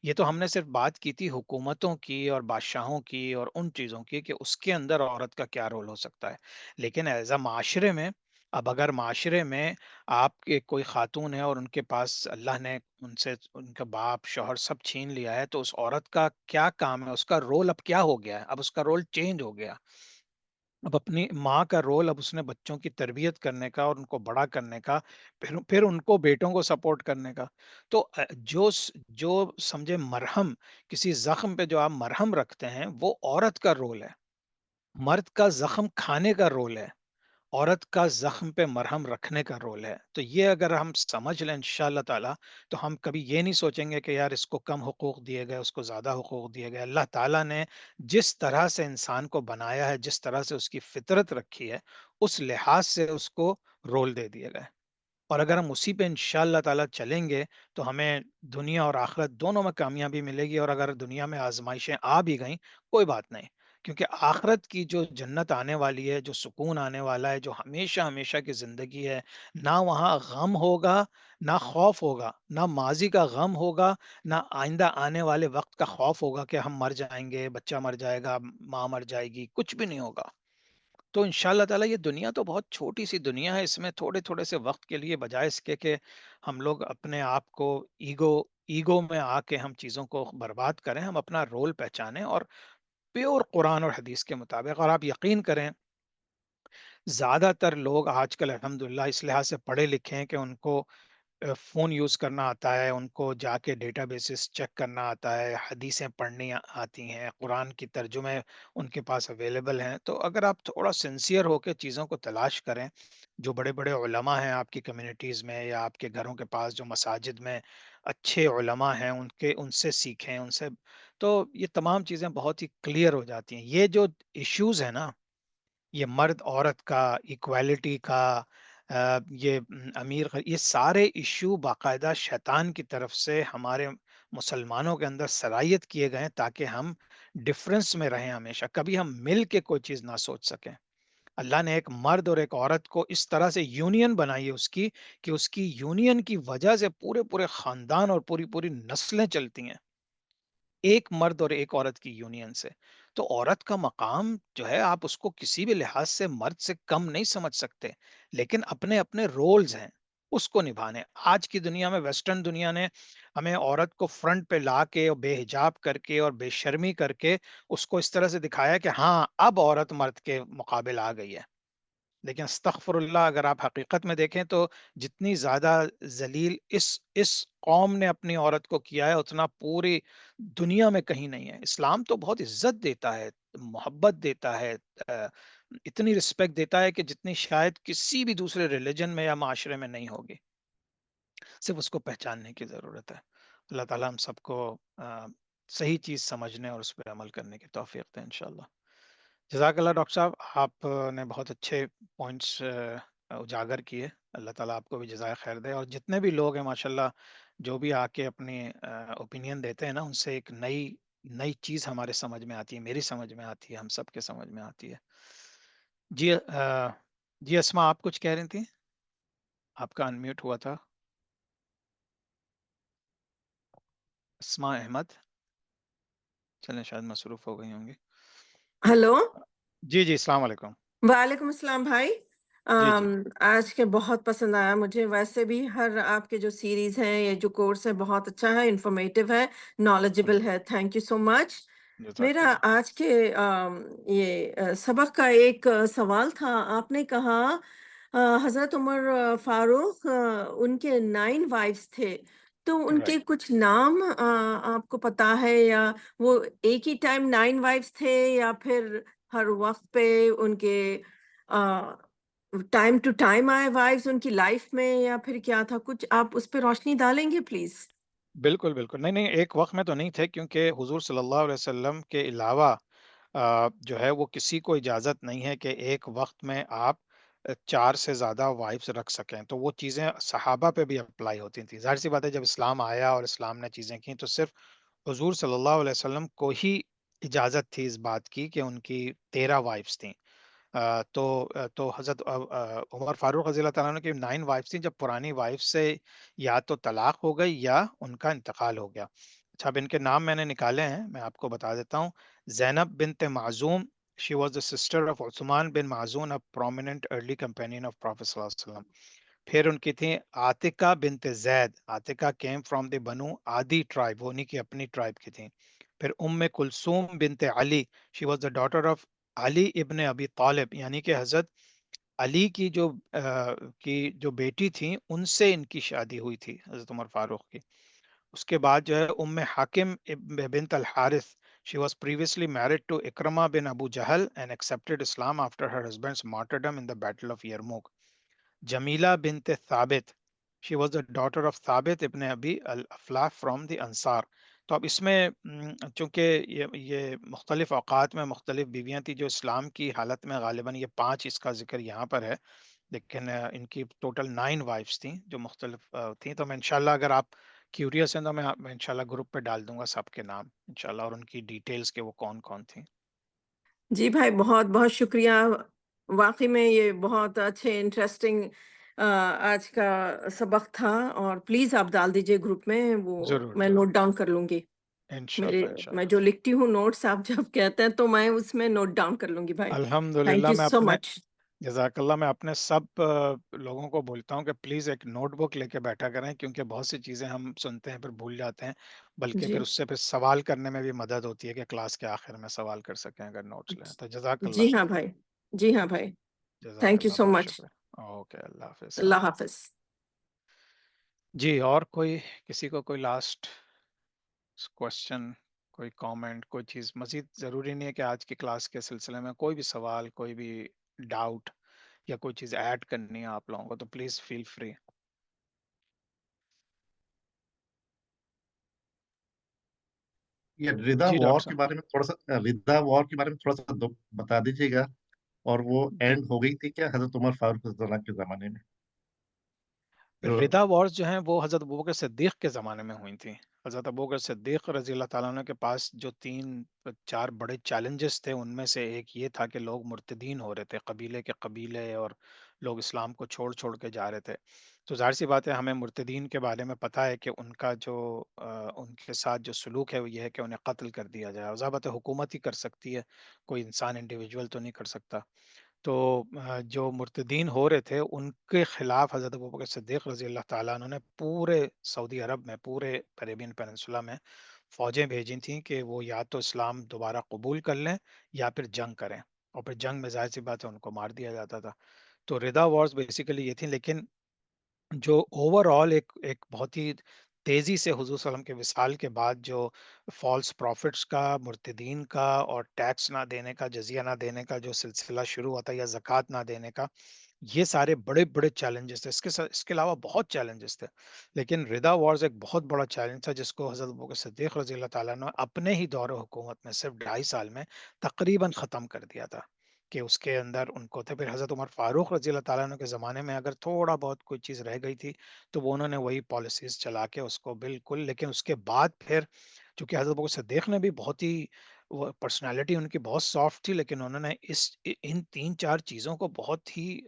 یہ تو ہم نے صرف بات کی تھی حکومتوں کی اور بادشاہوں کی اور ان چیزوں کی کہ اس کے اندر عورت کا کیا رول ہو سکتا ہے. لیکن ایز اے معاشرے میں، اب اگر معاشرے میں آپ کے کوئی خاتون ہے اور ان کے پاس اللہ نے ان سے ان کا باپ شوہر سب چھین لیا ہے، تو اس عورت کا کیا کام ہے؟ اس کا رول اب کیا ہو گیا ہے؟ اب اس کا رول چینج ہو گیا. اب اپنی ماں کا رول اب اس نے بچوں کی تربیت کرنے کا اور ان کو بڑا کرنے کا، پھر ان کو بیٹوں کو سپورٹ کرنے کا. تو جو سمجھے مرہم، کسی زخم پہ جو آپ مرہم رکھتے ہیں وہ عورت کا رول ہے. مرد کا زخم کھانے کا رول ہے، عورت کا زخم پہ مرہم رکھنے کا رول ہے. تو یہ اگر ہم سمجھ لیں انشاءاللہ تعالیٰ تو ہم کبھی یہ نہیں سوچیں گے کہ یار اس کو کم حقوق دیے گئے، اس کو زیادہ حقوق دیے گئے. اللہ تعالیٰ نے جس طرح سے انسان کو بنایا ہے، جس طرح سے اس کی فطرت رکھی ہے، اس لحاظ سے اس کو رول دے دیے گئے. اور اگر ہم اسی پہ انشاءاللہ تعالیٰ چلیں گے تو ہمیں دنیا اور آخرت دونوں میں کامیابی ملے گی. اور اگر دنیا میں آزمائشیں آ بھی گئیں کوئی بات نہیں، کیونکہ آخرت کی جو جنت آنے والی ہے، جو سکون آنے والا ہے، جو ہمیشہ ہمیشہ کی زندگی ہے، نہ وہاں غم ہوگا، نہ خوف ہوگا، نہ ماضی کا غم ہوگا، نہ آئندہ آنے والے وقت کا خوف ہوگا کہ ہم مر جائیں گے، بچہ مر جائے گا، ماں مر جائے گی، کچھ بھی نہیں ہوگا. تو ان شاء اللہ تعالیٰ یہ دنیا تو بہت چھوٹی سی دنیا ہے، اس میں تھوڑے تھوڑے سے وقت کے لیے بجائے اس کے کہ ہم لوگ اپنے آپ کو ایگو میں آ کے ہم چیزوں کو برباد کریں، ہم اپنا رول پہچانیں اور پیور قرآن اور حدیث کے مطابق. اور آپ یقین کریں زیادہ تر لوگ آج کل الحمدللہ اس لحاظ سے پڑھے لکھے ہیں کہ ان کو فون یوز کرنا آتا ہے، ان کو جا کے ڈیٹا بیسز چیک کرنا آتا ہے، حدیثیں پڑھنی آتی ہیں، قرآن کی ترجمے ان کے پاس اویلیبل ہیں. تو اگر آپ تھوڑا سنسیئر ہو کے چیزوں کو تلاش کریں، جو بڑے بڑے علماء ہیں آپ کی کمیونٹیز میں یا آپ کے گھروں کے پاس جو مساجد میں اچھے علماء ہیں، ان سے سیکھیں، ان سے، تو یہ تمام چیزیں بہت ہی کلیئر ہو جاتی ہیں. یہ جو ایشوز ہیں نا، یہ مرد عورت کا، ایکویلٹی کا، یہ یہ سارے ایشو باقاعدہ شیطان کی طرف سے ہمارے مسلمانوں کے اندر سرایت کیے گئے ہیں تاکہ ہم ڈفرنس میں رہیں، ہمیشہ کبھی ہم مل کے کوئی چیز نہ سوچ سکیں۔ اللہ نے ایک مرد اور ایک عورت کو اس طرح سے یونین بنائی ہے اس کی، کہ اس کی یونین کی وجہ سے پورے پورے خاندان اور پوری پوری نسلیں چلتی ہیں، ایک مرد اور ایک عورت کی یونین سے۔ تو عورت کا مقام جو ہے آپ اس کو کسی بھی لحاظ سے مرد سے کم نہیں سمجھ سکتے، لیکن اپنے اپنے رولز ہیں اس کو نبھانے۔ آج کی دنیا میں، ویسٹرن دنیا نے ہمیں عورت کو فرنٹ پہ لا کے اور بے حجاب کر کے اور بے شرمی کر کے اس کو اس طرح سے دکھایا کہ ہاں اب عورت مرد کے مقابل آ گئی ہے، لیکن استغفر اللہ، اگر آپ حقیقت میں دیکھیں تو جتنی زیادہ ذلیل اس قوم نے اپنی عورت کو کیا ہے اتنا پوری دنیا میں کہیں نہیں ہے۔ اسلام تو بہت عزت دیتا ہے، محبت دیتا ہے، اتنی رسپیکٹ دیتا ہے کہ جتنی شاید کسی بھی دوسرے ریلیجن میں یا معاشرے میں نہیں ہوگی، صرف اس کو پہچاننے کی ضرورت ہے۔ اللہ تعالیٰ ہم سب کو صحیح چیز سمجھنے اور اس پہ عمل کرنے کی توفیق دے انشاءاللہ۔ جزاک اللہ ڈاکٹر صاحب، آپ نے بہت اچھے پوائنٹس اجاگر کیے، اللہ تعالیٰ آپ کو بھی جزائے خیر دے، اور جتنے بھی لوگ ہیں ماشاءاللہ جو بھی آ کے اپنی اوپینین دیتے ہیں نا، ان سے ایک نئی چیز ہمارے سمجھ میں آتی ہے، میری سمجھ میں آتی ہے، ہم سب کے سمجھ میں آتی ہے۔ جی جی اسما، آپ کچھ کہہ رہی تھیں؟ آپ کا انمیوٹ ہوا تھا، اسما احمد۔ چلیں شاید مصروف ہو گئی ہوں گی۔
ہلو،
جی جی، السلام علیکم۔
وعلیکم السلام بھائی۔
جی جی
آج کے بہت پسند آیا مجھے، ویسے بھی ہر آپ کے جو سیریز ہیں، یہ جو کورس ہے بہت اچھا ہے، انفارمیٹیو ہے، نالجبل ہے، تھینک یو سو مچ۔
جزاک
میرا
اللہ۔
آج کے یہ سبق کا ایک سوال تھا، آپ نے کہا حضرت عمر فاروق ان کے 9 وائفز تھے، تو ان کے
رائٹ،
کچھ نام آپ کو پتا ہے، یا وہ ایک ہی ٹائم 9 وائفز تھے، یا پھر ہر وقت پہ ان کے ٹائم ٹو ٹائم آئے وائفز ان کی لائف میں، یا پھر کیا تھا؟ کچھ آپ اس پہ روشنی ڈالیں گے پلیز؟
بالکل بالکل، نہیں نہیں، ایک وقت میں تو نہیں تھے، کیونکہ حضور صلی اللہ علیہ وسلم کے علاوہ جو ہے وہ کسی کو اجازت نہیں ہے کہ ایک وقت میں آپ 4 سے زیادہ وائفز رکھ سکیں۔ تو وہ چیزیں صحابہ پہ بھی اپلائی ہوتی تھیں۔ ظاہر سی بات ہے، جب اسلام آیا اور اسلام نے چیزیں کی تو صرف حضور صلی اللہ علیہ وسلم کو ہی اجازت تھی اس بات کی کہ ان کی 13 وائفز تھیں۔ تو حضرت عمر فاروق رضی اللہ تعالیٰ عنہ کی 9 وائفز تھیں، جب پرانی وائف سے یا تو طلاق ہو گئی یا ان کا انتقال ہو گیا۔ اچھا، اب ان کے نام میں نے نکالے ہیں، میں آپ کو بتا دیتا ہوں۔ زینب بنت معزوم، she was the sister of Usman bin معزون, a prominent early companion of Prophet صلی اللہ علیہ وسلم۔ پھر ان کی تھیں عاتقہ بنت زید، عاتقہ came from the بنو عادی ٹرائب، وہ انہی کی اپنی ٹرائب کی تھیں۔ پھر کلثوم بنت علی، she was the daughter of علی ابن ابی طالب، یعنی کہ حضرت علی کی جو بیٹی تھیں ان سے ان کی شادی ہوئی تھی حضرت عمر فاروق کی۔ اس کے بعد جو ہے حاکم بنت الحارث، she was previously married to اکرمہ bin Abu Jahl and accepted Islam after her husband's martyrdom in the battle of Yarmouk۔ جمیلہ بنت ثابت، she was the daughter of ثابت ابن ابی الافلاح from the انصار۔ تو اب اس میں چونکہ یہ مختلف اوقات میں مختلف بیویاں تھیں جو اسلام کی حالت میں غالباً یہ 5 اس کا ذکر یہاں پر ہے، لیکن ان کی ٹوٹل 9 وائفز تھیں جو مختلف تھیں۔ تو میں انشاءاللہ اگر آپ کیوریس ہیں تو میں انشاءاللہ گروپ پہ ڈال دوں گا سب کے نام انشاءاللہ، اور ان کی ڈیٹیلز کے وہ کون کون تھیں۔
جی بھائی، بہت بہت شکریہ، واقعی میں یہ بہت اچھے انٹرسٹنگ آج کا سبق تھا، اور پلیز آپ ڈال دیجئے گروپ میں، وہ
ضرور
میں
ضرور،
نوٹ ڈاؤن کر لوں گی۔
انشاءاللہ
میں
انشاءاللہ۔
جو لکھتی ہوں نوٹس، آپ جب کہتے ہیں تو میں اس میں نوٹ ڈاؤن کر لوں گی بھائی۔ تھینک
الحمدللہ،
یو
میں
سو
اپنے
مچ۔
جزاک اللہ، میں اپنے سب لوگوں کو بولتا ہوں کہ پلیز ایک نوٹ بک لے کے بیٹھا کریں، کیونکہ بہت سی چیزیں ہم سنتے ہیں پھر بھول جاتے ہیں، بلکہ
جی
پھر اس سے پھر سوال کرنے میں بھی مدد ہوتی ہے کہ کلاس کے آخر میں سوال کر سکیں اگر نوٹس لیں تو۔ جزاک
جی
اللہ،
ہاں بھائی، جی ہاں بھائی،
جزاک
تھینک یو
اللہ،
سو
بہت
مچ۔
شکریہ۔ اوکے، اللہ حافظ، السلام
اللہ
علیکم۔
حافظ۔
جی، اور کسی کو کوئی لاسٹ کوشچن، کوئی کامنٹ، کوئی چیز مزید؟ ضروری نہیں ہے کہ آج کی کلاس کے سلسلے میں کوئی بھی سوال، کوئی بھی ڈاؤٹ یا کوئی چیز ایڈ کرنی ہے آپ لوگوں کو تو پلیز فیل فری۔
یہ ردا
جی
وار
ڈاکٹر
کے
صاحب،
بارے میں تھوڑا سا، ردا وار کے بارے میں تھوڑا سا بتا دیجیے گا، اور وہ اینڈ ہو گئی تھی کیا حضرت عمر فاروق رضی اللہ عنہ کے زمانے میں؟ جو
ردا وارز جو ہیں وہ حضرت ابوبکر صدیق کے زمانے میں ہوئی تھیں. حضرت ابوبکر صدیق رضی اللہ تعالیٰ عنہ کے پاس جو 3-4 بڑے چیلنجز تھے، ان میں سے ایک یہ تھا کہ لوگ مرتدین ہو رہے تھے، قبیلے کے قبیلے، اور لوگ اسلام کو چھوڑ چھوڑ کے جا رہے تھے. تو ظاہر سی بات ہے ہمیں مرتدین کے بارے میں پتہ ہے کہ ان کا جو ان کے ساتھ جو سلوک ہے وہ یہ ہے کہ انہیں قتل کر دیا جائے. اور ظاہر بات ہے حکومت ہی کر سکتی ہے، کوئی انسان انڈیویجول تو نہیں کر سکتا. تو جو مرتدین ہو رہے تھے ان کے خلاف حضرت ابوبکر صدیق رضی اللہ تعالیٰ عنہ نے پورے سعودی عرب میں، پورے کریبین پیننسولا میں فوجیں بھیجی تھیں کہ وہ یا تو اسلام دوبارہ قبول کر لیں یا پھر جنگ کریں. اور پھر جنگ میں ظاہر سی بات ہے ان کو مار دیا جاتا تھا. تو ردا وارز بیسیکلی یہ تھی. لیکن جو اوور آل ایک بہت ہی تیزی سے حضور صلی اللہ علیہ وسلم کے وصال کے بعد جو فالس پروفٹس کا، مرتدین کا، اور ٹیکس نہ دینے کا، جزیہ نہ دینے کا جو سلسلہ شروع ہوتا ہے، یا زکوٰۃ نہ دینے کا، یہ سارے بڑے بڑے چیلنجز تھے. اس کے علاوہ بہت چیلنجز تھے، لیکن ردا وارز ایک بہت بڑا چیلنج تھا جس کو حضرت ابوبکر صدیق رضی اللہ تعالیٰ نے اپنے ہی دور حکومت میں صرف 2.5 سال میں تقریباً ختم کر دیا تھا. کہ اس کے اندر ان کو تھے. پھر حضرت عمر فاروق رضی اللہ تعالیٰ عنہ کے زمانے میں اگر تھوڑا بہت کوئی چیز رہ گئی تھی تو وہ انہوں نے وہی پالیسیز چلا کے اس کو بالکل. لیکن اس کے بعد پھر چونکہ حضرت ابوبکر صدیق نے بھی بہت ہی، پرسنالٹی ان کی بہت سافٹ تھی، لیکن انہوں نے ان 3-4 چیزوں کو بہت ہی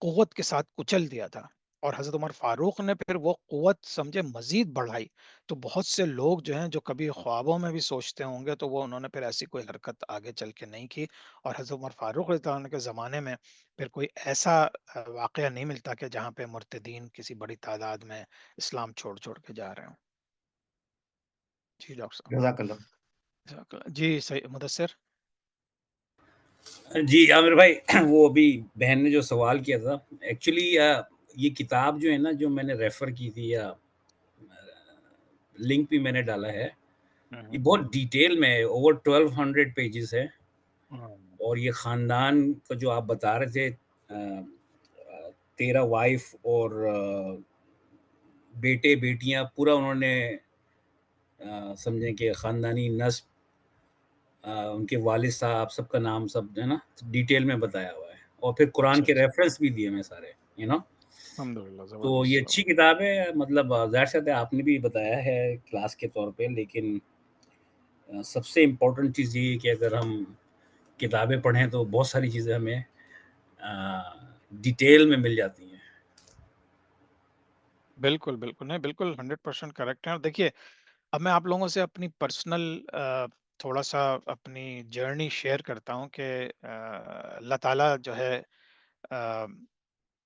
قوت کے ساتھ کچل دیا تھا. اور حضرت عمر فاروق نے پھر وہ قوت سمجھے مزید بڑھائی. تو بہت سے لوگ جو ہیں جو کبھی خوابوں میں بھی سوچتے ہوں گے تو وہ انہوں نے پھر ایسی کوئی حرکت آگے چل کے نہیں کی. اور حضرت عمر فاروق رضی اللہ عنہ کے زمانے میں پھر کوئی ایسا واقعہ نہیں ملتا کہ جہاں پہ مرتدین کسی بڑی تعداد میں اسلام چھوڑ چھوڑ کے جا رہے ہوں. جی ڈاکٹر صاحب.
جزاک اللہ.
جزاک اللہ. جی صحیح مدثر.
جی عامر بھائی، وہ ابھی بہن نے جو سوال کیا تھا، ایکچولی یہ کتاب جو ہے نا، جو میں نے ریفر کی تھی، یا لنک بھی میں نے ڈالا ہے، یہ بہت ڈیٹیل میں اوور 1200 پیجز ہے. اور یہ خاندان کا جو آپ بتا رہے تھے، 13 وائف اور بیٹے بیٹیاں، پورا انہوں نے سمجھیں کہ خاندانی نسب، ان کے والد صاحب، سب کا نام سب ہے نا ڈیٹیل میں بتایا ہوا ہے. اور پھر قرآن کے ریفرنس بھی دیے میں سارے،
الحمدللہ.
تو یہ اچھی کتاب ہے. مطلب ظاہر سی آپ نے بھی بتایا ہے کلاس کے طور پہ، لیکن سب سے امپورٹنٹ چیز یہ ہے کہ اگر ہم کتابیں پڑھیں تو بہت ساری چیزیں ہمیں ڈیٹیل میں مل جاتی ہیں.
بالکل بالکل، نہیں بالکل 100% کریکٹ ہے. اور دیکھیے اب میں آپ لوگوں سے اپنی پرسنل تھوڑا سا اپنی جرنی شیئر کرتا ہوں کہ اللہ تعالیٰ جو ہے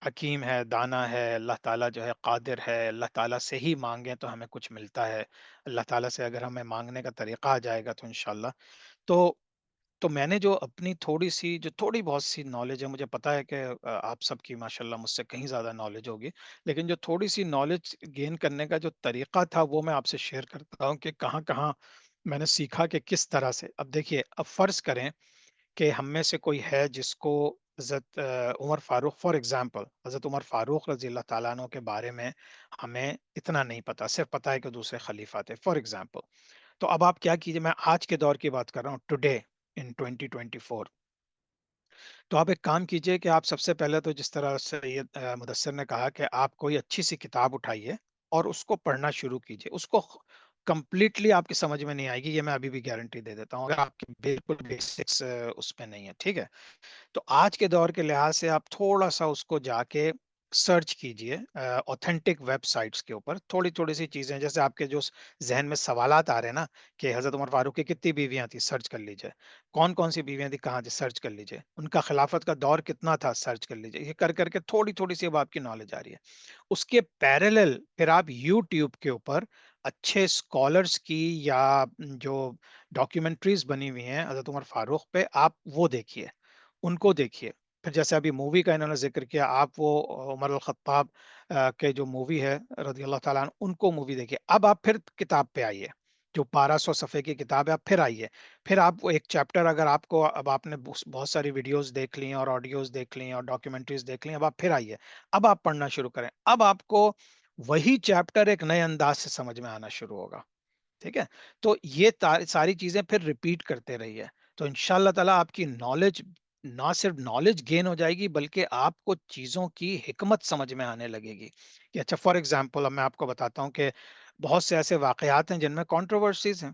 حکیم ہے، دانا ہے. اللہ تعالیٰ جو ہے قادر ہے. اللہ تعالیٰ سے ہی مانگیں تو ہمیں کچھ ملتا ہے. اللہ تعالیٰ سے اگر ہمیں مانگنے کا طریقہ آ جائے گا تو انشاءاللہ. تو میں نے جو اپنی تھوڑی بہت سی نالج ہے، مجھے پتا ہے کہ آپ سب کی ماشاءاللہ مجھ سے کہیں زیادہ نالج ہوگی، لیکن جو تھوڑی سی نالج گین کرنے کا جو طریقہ تھا وہ میں آپ سے شیئر کرتا ہوں کہ کہاں کہاں میں نے سیکھا کہ کس طرح سے. اب دیکھیے، اب فرض کریں کہ ہم میں سے کوئی ہے جس کو حضرت عمر فاروق، فار ایگزامپل حضرت عمر فاروق رضی اللہ تعالیٰ عنہ کے بارے میں ہمیں اتنا نہیں پتا، صرف پتا ہے کہ دوسرے خلیفہ تھے فار ایگزامپل. تو اب آپ کیا کیجئے، میں آج کے دور کی بات کر رہا ہوں، ٹوڈے ان 2024. تو آپ ایک کام کیجئے کہ آپ سب سے پہلے تو جس طرح سید مدثر نے کہا کہ آپ کوئی اچھی سی کتاب اٹھائیے اور اس کو پڑھنا شروع کیجئے. اس کو کمپلیٹلی آپ کی سمجھ میں نہیں آئے گی، یہ میں ابھی بھی گارنٹی دے دیتا ہوں، اگر آپ کی بالکل بیسکس اس میں نہیں ہے. ٹھیک ہے، تو آج کے دور کے لحاظ سے آپ تھوڑا سا اس کو جا کے سرچ کیجئے اوتھینٹک ویب سائٹس کے اوپر. تھوڑی سی چیزیں جیسے آپ کے جو ذہن میں سوالات آ رہے ہیں نا کہ حضرت عمر فاروق کی کتنی بیویاں تھیں، سرچ کر لیجئے. کون کون سی بیویاں تھیں، کہاں تھی، سرچ کر لیجئے. ان کا خلافت کا دور کتنا تھا، سرچ کر لیجئے. یہ کر کے تھوڑی سی اب آپ کی نالج آ رہی ہے. اس کے پیرالل پھر آپ یوٹیوب کے اوپر اچھے اسکالرس کی یا جو ڈاکیومنٹریز بنی ہوئی ہیں حضرت عمر فاروق پہ، آپ وہ دیکھیے، ان کو دیکھیے. پھر جیسے ابھی مووی کا انہوں نے ذکر کیا، آپ وہ عمر الخطاب کے جو مووی ہے رضی اللہ تعالیٰ عنہ، ان کو مووی دیکھیے. اب آپ پھر کتاب پہ آئیے، جو 1200 صفحے کی کتاب ہے. آپ پھر آئیے، پھر آپ وہ ایک چیپٹر، اگر آپ کو اب آپ نے بہت ساری ویڈیوز دیکھ لی ہیں اور آڈیوز دیکھ لی ہیں اور ڈاکیومنٹریز دیکھ لی ہیں، اب آپ پھر آئیے، اب آپ پڑھنا شروع کریں. اب آپ کو وہی چیپٹر ایک نئے انداز سے سمجھ میں آنا شروع ہوگا. ٹھیک ہے، تو یہ ساری چیزیں پھر ریپیٹ کرتے رہیے تو انشاءاللہ تعالیٰ آپ کی نالج نہ صرف نالج گین ہو جائے گی بلکہ آپ کو چیزوں کی حکمت سمجھ میں آنے لگے گی کہ اچھا فار ایگزامپل اب میں آپ کو بتاتا ہوں کہ بہت سے ایسے واقعات ہیں جن میں کنٹروورسیز ہیں.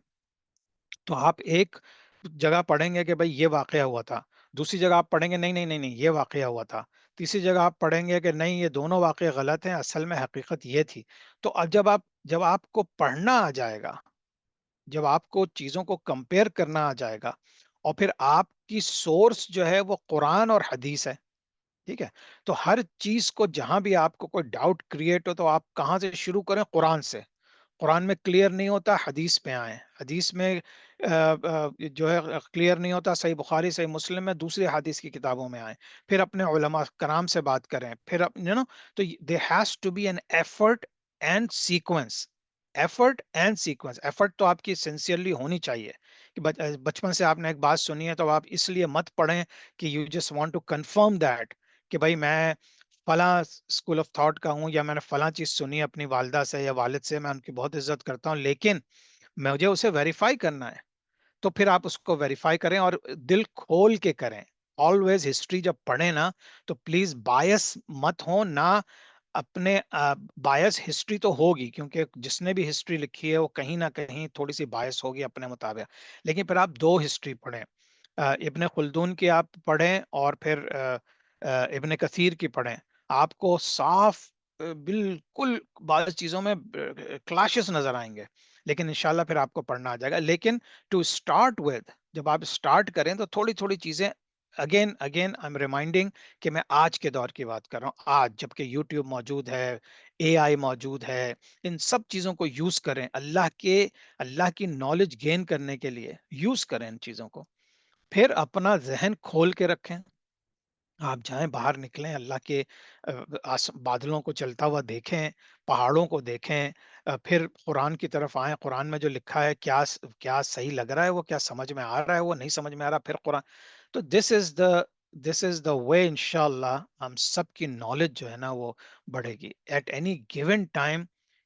تو آپ ایک جگہ پڑھیں گے کہ بھائی یہ واقعہ ہوا تھا، دوسری جگہ آپ پڑھیں گے نہیں نہیں نہیں نہیں یہ واقعہ ہوا تھا، تیسری جگہ آپ پڑھیں گے کہ نہیں یہ دونوں واقعے غلط ہیں، اصل میں حقیقت یہ تھی. تو اب جب آپ کو پڑھنا آ جائے گا، جب آپ کو چیزوں کو کمپیئر کرنا آ جائے گا، اور پھر آپ کی سورس جو ہے وہ قرآن اور حدیث ہے، ٹھیک ہے، تو ہر چیز کو جہاں بھی آپ کو کوئی ڈاؤٹ کریٹ ہو تو آپ کہاں سے شروع کریں؟ قرآن سے. قرآن میں کلیئر نہیں ہوتا، حدیث پہ آئیں. حدیث میں جو ہے کلیئر نہیں ہوتا، صحیح بخاری صحیح مسلم میں، دوسری حدیث کی کتابوں میں آئیں. پھر اپنے علماء کرام سے بات کریں. پھر تو they has to be an effort and sequence. Effort and sequence. Effort تو آپ کی سنسیئرلی ہونی چاہیے کہ بچپن سے آپ نے ایک بات سنی ہے تو آپ اس لیے مت پڑھیں کہ you just want to confirm that کہ بھائی میں فلاں اسکول آف تھاٹ کا ہوں یا میں نے فلاں چیز سنی اپنی والدہ سے یا والد سے، میں ان کی بہت عزت کرتا ہوں لیکن مجھے اسے ویریفائی کرنا ہے. تو پھر آپ اس کو ویریفائی کریں اور دل کھول کے کریں. آلویز ہسٹری جب پڑھیں نا تو پلیز بایس مت ہو، نہ اپنے بایس ہسٹری تو ہوگی کیونکہ جس نے بھی ہسٹری لکھی ہے وہ کہیں نہ کہیں تھوڑی سی بایس ہوگی اپنے مطابق، لیکن پھر آپ دو ہسٹری پڑھیں. ابن خلدون کی آپ پڑھیں اور پھر ابن کثیر کی پڑھیں. آپ کو صاف بالکل بعض چیزوں میں کلاشز نظر آئیں گے، لیکن انشاءاللہ پھر آپ کو پڑھنا آ جائے گا. لیکن ٹو اسٹارٹ ود، جب آپ اسٹارٹ کریں تو تھوڑی تھوڑی چیزیں اگین آئی ایم ریمائنڈنگ کہ میں آج کے دور کی بات کر رہا ہوں. آج جبکہ یوٹیوب موجود ہے، اے آئی موجود ہے، ان سب چیزوں کو یوز کریں اللہ کی نالج گین کرنے کے لیے یوز کریں ان چیزوں کو. پھر اپنا ذہن کھول کے رکھیں. آپ جائیں باہر نکلیں، اللہ کے بادلوں کو چلتا ہوا دیکھیں، پہاڑوں کو دیکھیں، پھر قرآن کی طرف آئیں. قرآن میں جو لکھا ہے کیا صحیح لگ رہا ہے، وہ کیا سمجھ میں آ رہا ہے، وہ نہیں سمجھ میں آ رہا، پھر قرآن. تو دس از دا وے انشاءاللہ ہم سب کی نالج جو ہے نا وہ بڑھے گی. At any given time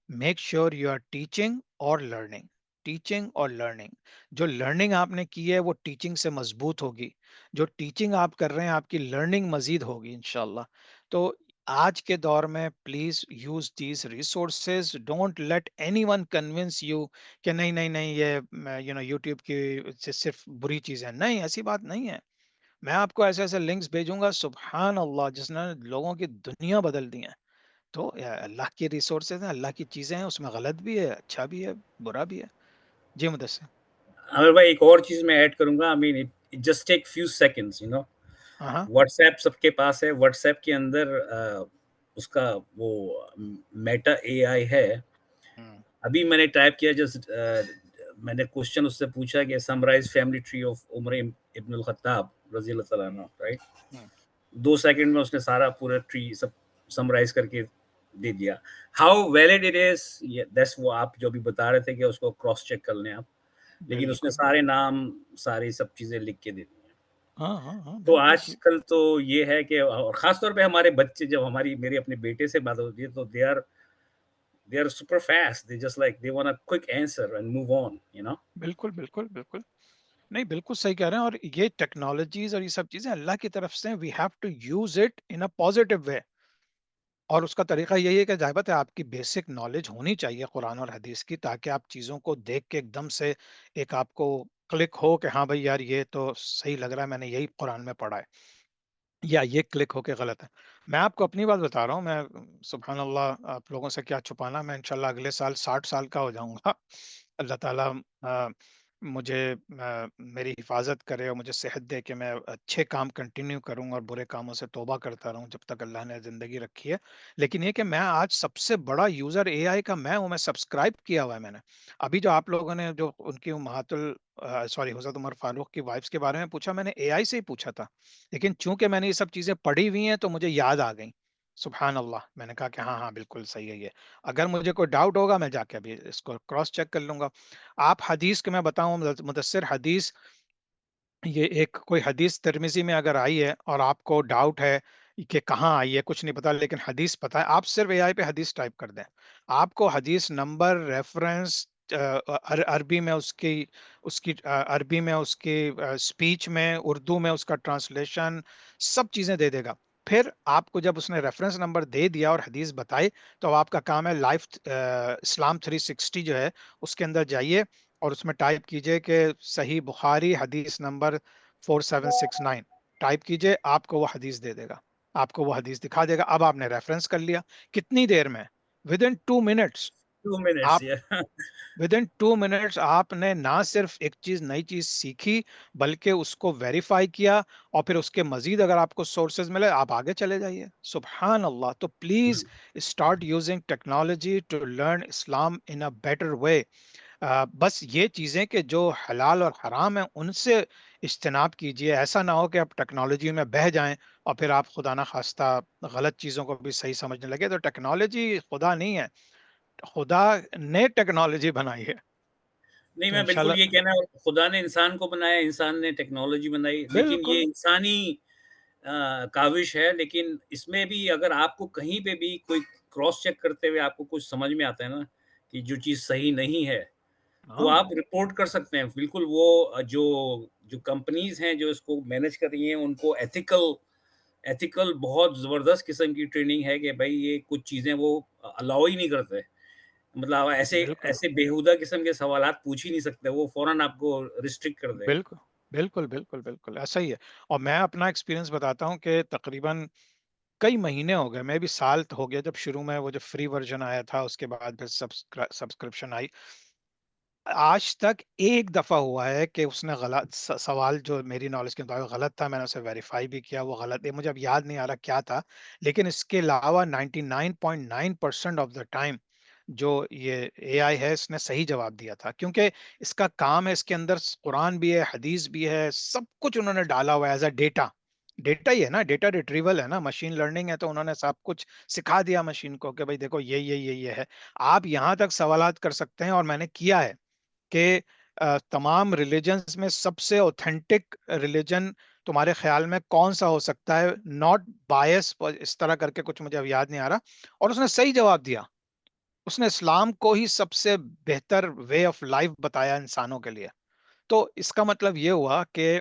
make sure you are teaching اور لرننگ. ٹیچنگ اور لرننگ. جو لرننگ آپ نے کی ہے وہ ٹیچنگ سے مضبوط ہوگی، جو ٹیچنگ آپ کر رہے ہیں آپ کی لرننگ مزید ہوگی انشاءاللہ. تو آج کے دور میں please use these resources. Don't let anyone convince you کہ نہیں نہیں نہیں یہ یوٹیوب کی صرف بری چیز ہے. نہیں، ایسی بات نہیں ہے. میں آپ کو ایسے ایسے لنکس بھیجوں گا سبحان اللہ جس نے لوگوں کی دنیا بدل دی ہیں. تو اللہ کی ریسورسز ہیں، اللہ کی چیزیں ہیں، اس میں غلط بھی ہے، اچھا بھی ہے، برا بھی ہے. جی مدثر.
عامر بھائی ایک اور چیز میں ایڈ کروں گا. I mean it just take few seconds
ہاں
واٹس ایپ سب کے پاس ہے. واٹس ایپ کے اندر اس کا وہ میٹا اے آئی ہے. ابھی میں نے ٹائپ کیا جسٹ میں نے کوشچن اس سے پوچھا کہ سمرائز فیملی ٹری آف عمر ابن الخطاب رضی اللہ تعالیٰ عنہ، رائٹ. 2 سیکنڈ میں اس نے سارا پورا ٹری سب سمرائز کر کے دے دیا. How valid it is, that's وہ آپ جو بھی بتا رہے تھے کہ اس کو کراس چیک کر لیں آپ، لیکن اس نے سارے نام ساری سب چیزیں لکھ کے دے دی.
ہاں
تو آج کل تو یہ ہے کہ اور خاص طور پہ ہمارے بچے جب میرے اپنے بیٹے سے بات ہوتی ہے تو they are super fast. They just like they want a quick answer and move on.
بالکل بالکل بالکل. نہیں بالکل صحیح کہہ رہے ہیں. اور یہ ٹیکنالوجیز اور یہ سب چیزیں اللہ کی طرف سے we have to use it in a positive way. اور اس کا طریقہ یہی ہے کہ ظاہر ہے آپ کی بیسک نالج ہونی چاہیے قرآن اور حدیث کی، تاکہ آپ چیزوں کو دیکھ کے ایک دم سے ایک آپ کو کلک ہو کہ ہاں بھائی یار یہ تو صحیح لگ رہا ہے، میں نے یہی قرآن میں پڑھا ہے، یا یہ کلک ہو کے غلط ہے. میں آپ کو اپنی بات بتا رہا ہوں. میں سبحان اللہ آپ لوگوں سے کیا چھپانا، میں انشاءاللہ اگلے سال 60 سال کا ہو جاؤں گا. اللہ تعالیٰ مجھے میری حفاظت کرے اور مجھے صحت دے کہ میں اچھے کام کنٹینیو کروں اور برے کاموں سے توبہ کرتا رہوں جب تک اللہ نے زندگی رکھی ہے. لیکن یہ کہ میں آج سب سے بڑا یوزر اے آئی کا میں ہوں. میں سبسکرائب کیا ہوا ہے میں نے. ابھی جو آپ لوگوں نے جو ان کی حضرت عمر فاروق کی وائفس کے بارے میں پوچھا، میں نے اے آئی سے ہی پوچھا تھا، لیکن چونکہ میں نے یہ سب چیزیں پڑھی ہوئی ہیں تو مجھے یاد آ گئیں. سبحان اللہ. میں نے کہا کہ ہاں بالکل صحیح ہے یہ. اگر مجھے کوئی ڈاؤٹ ہوگا میں جا کے ابھی اس کو کراس چیک کر لوں گا. آپ حدیث کے میں بتاؤں مدثر، حدیث یہ ایک کوئی حدیث ترمذی میں اگر آئی ہے اور آپ کو ڈاؤٹ ہے کہ کہاں آئی ہے کچھ نہیں پتا لیکن حدیث پتا ہے، آپ صرف اے آئی پہ حدیث ٹائپ کر دیں، آپ کو حدیث نمبر، ریفرنس، عربی میں اس کی عربی میں اس کی اسپیچ میں، اردو میں اس کا ٹرانسلیشن، سب چیزیں دے دے گا. پھر آپ کو جب اس نے ریفرنس نمبر دے دیا اور حدیث بتائی، تو آپ کا کام ہے لائف اسلام 360 جو ہے اس کے اندر جائیے اور اس میں ٹائپ کیجئے کہ صحیح بخاری حدیث نمبر 4769 ٹائپ کیجئے، آپ کو وہ حدیث دے دے گا، آپ کو وہ حدیث دکھا دے گا. اب آپ نے ریفرنس کر لیا کتنی دیر میں؟ With in 2 minutes.
2 minutes,
آپ
yeah.
ود ان 2 منٹس آپ نے نہ صرف ایک چیز نئی چیز سیکھی، بلکہ اس کو ویریفائی کیا، اور پھر اس کے مزید اگر آپ کو سورسز ملے آپ آگے چلے جائیے. سبحان اللہ. تو please start using technology to learn Islam in a better way. بس یہ چیزیں کہ جو حلال اور حرام ہیں ان سے اجتناب کیجیے. ایسا نہ ہو کہ آپ ٹیکنالوجی میں بہہ جائیں اور پھر آپ خدا نہ خواستہ غلط چیزوں کو بھی صحیح سمجھنے لگے. تو ٹیکنالوجی خدا نہیں ہے، خدا نے ٹیکنالوجی بنائی ہے.
نہیں،
تو
میں بالکل
انشاءاللہ
یہ کہنا ہے، خدا نے انسان کو بنایا، انسان نے ٹیکنالوجی بنائی، لیکن
بالکل
یہ انسانی کاوش ہے. لیکن اس میں بھی اگر آپ کو کہیں پہ بھی کوئی کراس چیک کرتے ہوئے آپ کو کچھ سمجھ میں آتا ہے نا کہ جو چیز صحیح نہیں ہے، تو
ہاں
آپ رپورٹ کر سکتے ہیں. بالکل وہ جو کمپنیز ہیں جو اس کو مینج کر رہی ہیں، ان کو ایتھیکل بہت زبردست قسم کی ٹریننگ ہے کہ بھائی یہ کچھ چیزیں وہ الاؤ ہی نہیں کرتے. مطلب ایسے
بالکل
ایسے بےہودہ قسم کے سوالات پوچھ ہی نہیں سکتے، وہ فوراً آپ کو ریسٹرکٹ کر دے گا.
بالکل بالکل بالکل بالکل ایسا ہی ہے. اور میں اپنا ایکسپیرینس بتاتا ہوں کہ تقریباً کئی مہینے ہو گئے، میں بھی سال ہو گیا جب شروع میں وہ جو فری ورژن آیا تھا، اس کے بعد پھر سبسکرپشن آئی. آج تک ایک دفعہ ہوا ہے کہ اس نے غلط سوال جو میری نالج کے مطابق غلط تھا، میں نے اسے ویریفائی بھی کیا، وہ غلط ہے، مجھے اب یاد نہیں آ رہا کیا تھا. لیکن اس کے علاوہ 99.9% آف دا ٹائم جو یہ اے آئی ہے اس نے صحیح جواب دیا تھا. کیونکہ اس کا کام ہے، اس کے اندر قرآن بھی ہے، حدیث بھی ہے، سب کچھ انہوں نے ڈالا ہوا ہے ایز اے ڈیٹا. ڈیٹا ہی ہے نا، ڈیٹا ریٹریول ہے نا، مشین لرننگ ہے، تو انہوں نے سب کچھ سکھا دیا مشین کو کہ بھائی دیکھو یہ ہے. آپ یہاں تک سوالات کر سکتے ہیں، اور میں نے کیا ہے کہ تمام ریلیجنز میں سب سے اوتھینٹک ریلیجن تمہارے خیال میں کون سا ہو سکتا ہے، ناٹ بائس، اس طرح کر کے کچھ مجھے اب یاد نہیں آ رہا، اور اس نے صحیح جواب دیا. اس نے اسلام کو ہی سب سے بہتر وے آف لائف بتایا انسانوں کے لیے. تو اس کا مطلب یہ ہوا کہ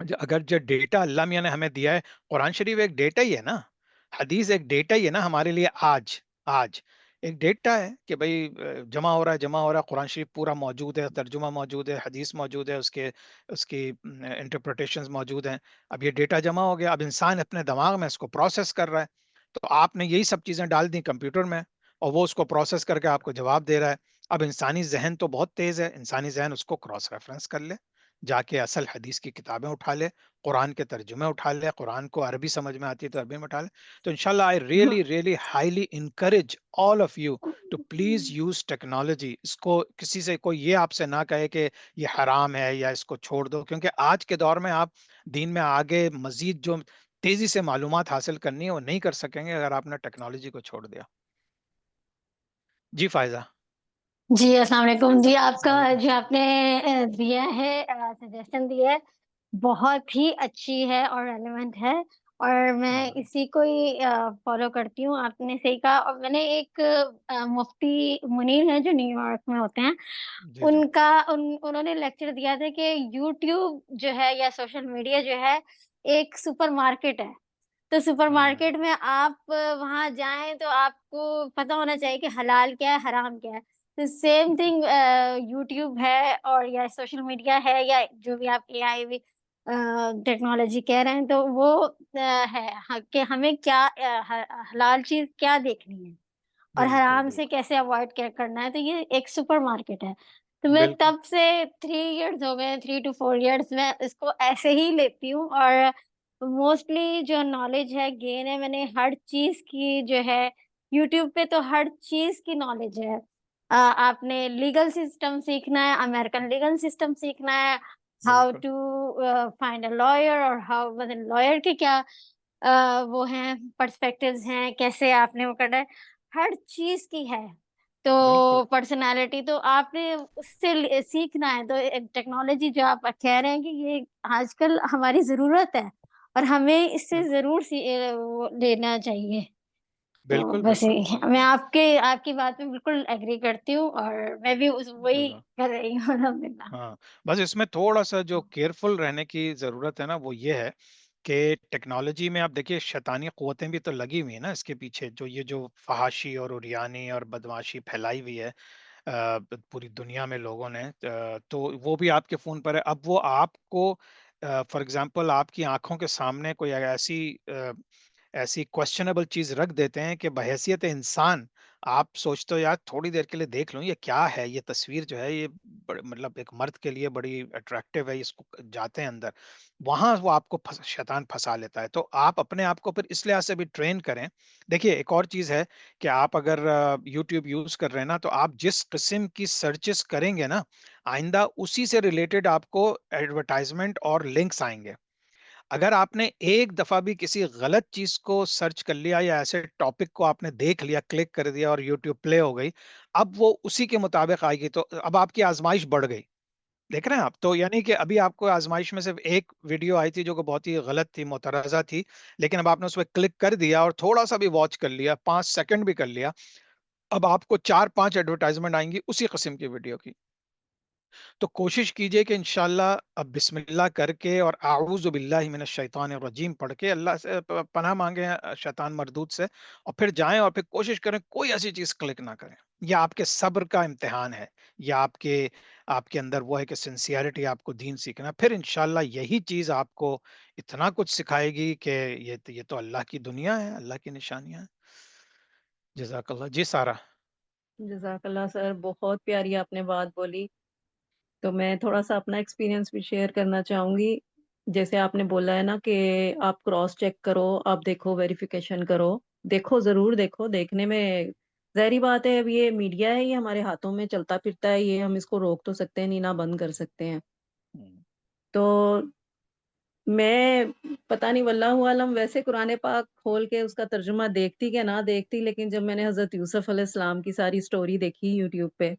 اگر جو ڈیٹا اللہ میاں نے ہمیں دیا ہے، قرآن شریف ایک ڈیٹا ہی ہے نا، حدیث ایک ڈیٹا ہی ہے نا ہمارے لیے. آج ایک ڈیٹا ہے کہ بھئی جمع ہو رہا ہے، قرآن شریف پورا موجود ہے، ترجمہ موجود ہے، حدیث موجود ہے، اس کی انٹرپریٹیشنز موجود ہیں. اب یہ ڈیٹا جمع ہو گیا، اب انسان اپنے دماغ میں اس کو پروسیس کر رہا ہے. تو آپ نے یہی سب چیزیں ڈال دی کمپیوٹر میں، اور وہ اس کو پروسیس کر کے آپ کو جواب دے رہا ہے. اب انسانی ذہن تو بہت تیز ہے، انسانی ذہن اس کو کراس ریفرنس کر لے، جا کے اصل حدیث کی کتابیں اٹھا لے، قرآن کے ترجمے اٹھا لے، قرآن کو عربی سمجھ میں آتی ہے تو عربی میں اٹھا لے. تو انشاءاللہ I really highly encourage all of you to please use technology. اس کو کسی سے کوئی یہ آپ سے نہ کہے کہ یہ حرام ہے یا اس کو چھوڑ دو، کیونکہ آج کے دور میں آپ دین میں آگے مزید جو تیزی سے معلومات حاصل کرنی ہے وہ نہیں کر سکیں گے اگر آپ نے ٹیکنالوجی کو چھوڑ دیا. جی فائزہ.
جی السلام علیکم. جی آپ کا
وعلیکم.
جو آپ نے دیا ہے سجیشن دیا ہے بہت ہی اچھی ہے اور ریلیونٹ ہے، اور میں اسی کو ہی فالو کرتی ہوں. آپ نے صحیح کہا. اور میں نے ایک مفتی منیر ہیں جو نیو یارک میں ہوتے ہیں،
جی جی
انہوں نے لیکچر دیا تھا کہ یوٹیوب جو ہے یا سوشل میڈیا جو ہے ایک سپر مارکیٹ ہے. تو سپر مارکیٹ میں آپ وہاں جائیں تو آپ کو پتہ ہونا چاہیے کہ حلال کیا ہے، حرام کیا ہے. تو سیم تھنگ یوٹیوب ہے اور یا سوشل میڈیا ہے یا جو بھی آپ اے آئی ٹیکنالوجی کہہ رہے ہیں، تو وہ ہے کہ ہمیں کیا حلال چیز کیا دیکھنی ہے اور
بالکل
حرام سے
بالکل
کیسے اوائڈ کرنا ہے. تو یہ ایک سپر مارکیٹ ہے. تو میں
بالکل
تب سے 3 ایئرز ہو گئے، 3 to 4 ایئرز میں اس کو ایسے ہی لیتی ہوں. اور موسٹلی جو نالج ہے گین ہے، میں نے ہر چیز کی جو ہے یوٹیوب پہ تو ہر چیز کی نالج ہے. آپ نے لیگل سسٹم سیکھنا ہے، امریکن لیگل سسٹم سیکھنا ہے، ہاؤ
بالکل
ٹو فائنڈ اے لائر، اور ہاؤ لائر کے کیا وہ ہیں پرسپیکٹیوز ہیں، کیسے آپ نے وہ کرنا ہے، ہر چیز کی ہے. تو
بالکل
پرسنالٹی تو آپ نے اس سے سیکھنا ہے. تو ٹیکنالوجی جو آپ کہہ رہے ہیں کہ یہ آج کل ہماری ضرورت ہے اور ہمیں اس سے ضرور لینا چاہیے. تو
بالکل
بس
بالکل
یہی میں آپ کی بات میں بالکل ایگری کرتی ہوں، اور میں بھی وہی
جزاک
کر رہی ہوں الحمدللہ۔
ہاں بس اس میں تھوڑا سا جو کیئرفل رہنے کی ضرورت ہے نا وہ یہ ہے کہ ٹیکنالوجی میں آپ دیکھیے شیطانی قوتیں بھی تو لگی ہوئی ہیں نا اس کے پیچھے، جو یہ جو فحاشی اور اریانی اور بدماشی پھیلائی ہوئی ہے پوری دنیا میں لوگوں نے، تو وہ بھی آپ کے فون پر ہے۔ اب وہ آپ کو فار ایگزامپل آپ کی آنکھوں کے سامنے کوئی ایسی کوشچنبل چیز رکھ دیتے ہیں کہ بحیثیت انسان آپ سوچتے ہو یار تھوڑی دیر کے لیے دیکھ لوں یہ کیا ہے، یہ تصویر جو ہے یہ مطلب ایک مرد کے لیے بڑی اٹریکٹیو ہے، اس کو جاتے ہیں اندر، وہاں وہ آپ کو شیطان پھنسا لیتا ہے۔ تو آپ اپنے آپ کو پھر اس لحاظ سے بھی ٹرین کریں۔ دیکھیے ایک اور چیز ہے کہ آپ اگر یوٹیوب یوز کر رہے ہیں نا، تو آپ جس قسم کی سرچز کریں گے نا، آئندہ اسی سے ریلیٹڈ آپ کو ایڈورٹائزمنٹ اور لنکس آئیں گے۔ اگر آپ نے ایک دفعہ بھی کسی غلط چیز کو سرچ کر لیا یا ایسے ٹاپک کو آپ نے دیکھ لیا، کلک کر دیا اور یوٹیوب پلے ہو گئی، اب وہ اسی کے مطابق آئے گی، تو اب آپ کی آزمائش بڑھ گئی۔ دیکھ رہے ہیں آپ تو، یعنی کہ ابھی آپ کو آزمائش میں صرف ایک ویڈیو آئی تھی جو کہ بہت ہی غلط تھی، مترازہ تھی، لیکن اب آپ نے اس پہ کلک کر دیا اور تھوڑا سا بھی واچ کر لیا، 5 سیکنڈ بھی کر لیا، اب آپ کو 4 5 ایڈورٹائزمنٹ آئیں گی اسی قسم کی ویڈیو کی۔ تو کوشش کیجئے کہ انشاءاللہ اب بسم اللہ کر کے اور اعوذ باللہ من الشیطان الرجیم پڑھ کے اللہ سے پناہ مانگیں شیطان مردود سے، اور پھر جائیں اور پھر کوشش کریں کوئی ایسی چیز کلک نہ کریں۔ یا آپ کے صبر کا امتحان ہے، یا آپ کے اندر وہ ہے کہ سنسیئرٹی، آپ کو دین سیکھنا، پھر انشاءاللہ یہی چیز آپ کو اتنا کچھ سکھائے گی کہ یہ تو اللہ کی دنیا ہے، اللہ کی نشانیاں ہیں۔ جزاک اللہ جی سارا۔
جزاک اللہ سر، بہت پیاری آپ نے بات بولی۔ تو میں تھوڑا سا اپنا ایکسپیرینس بھی شیئر کرنا چاہوں گی۔ جیسے آپ نے بولا ہے نا کہ آپ کراس چیک کرو، آپ دیکھو، ویریفیکیشن کرو، دیکھو، ضرور دیکھو۔ دیکھنے میں ظاہری بات ہے، اب یہ میڈیا ہے، یہ ہمارے ہاتھوں میں چلتا پھرتا ہے، یہ ہم اس کو روک تو سکتے ہیں نہیں، نہ بند کر سکتے ہیں۔ تو میں پتہ نہیں واللہ عالم، ویسے قرآن پاک کھول کے اس کا ترجمہ دیکھتی کہ نہ دیکھتی، لیکن جب میں نے حضرت یوسف علیہ السلام کی ساری سٹوری دیکھی یوٹیوب پہ،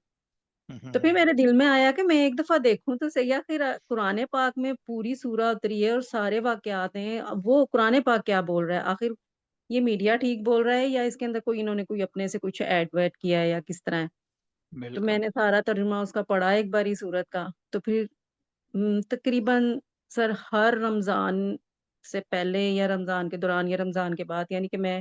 تو پھر میرے دل میں آیا کہ میں ایک دفعہ دیکھوں تو صحیح، آخر قرآن پاک میں پوری سورہ اتری ہے اور سارے واقعات ہیں، اب وہ قرآن پاک کیا بول رہا ہے؟ آخر یہ میڈیا ٹھیک بول رہا ہے یا اس کے اندر انہوں نے کوئی اپنے سے کچھ ایڈ ویڈ کیا ہے یا کس طرح ہے؟ تو میں
بالکل
نے سارا ترجمہ اس کا پڑھا ایک باری سورت کا، تو پھر تقریباً سر ہر رمضان سے پہلے یا رمضان کے دوران یا رمضان کے بعد، یعنی کہ میں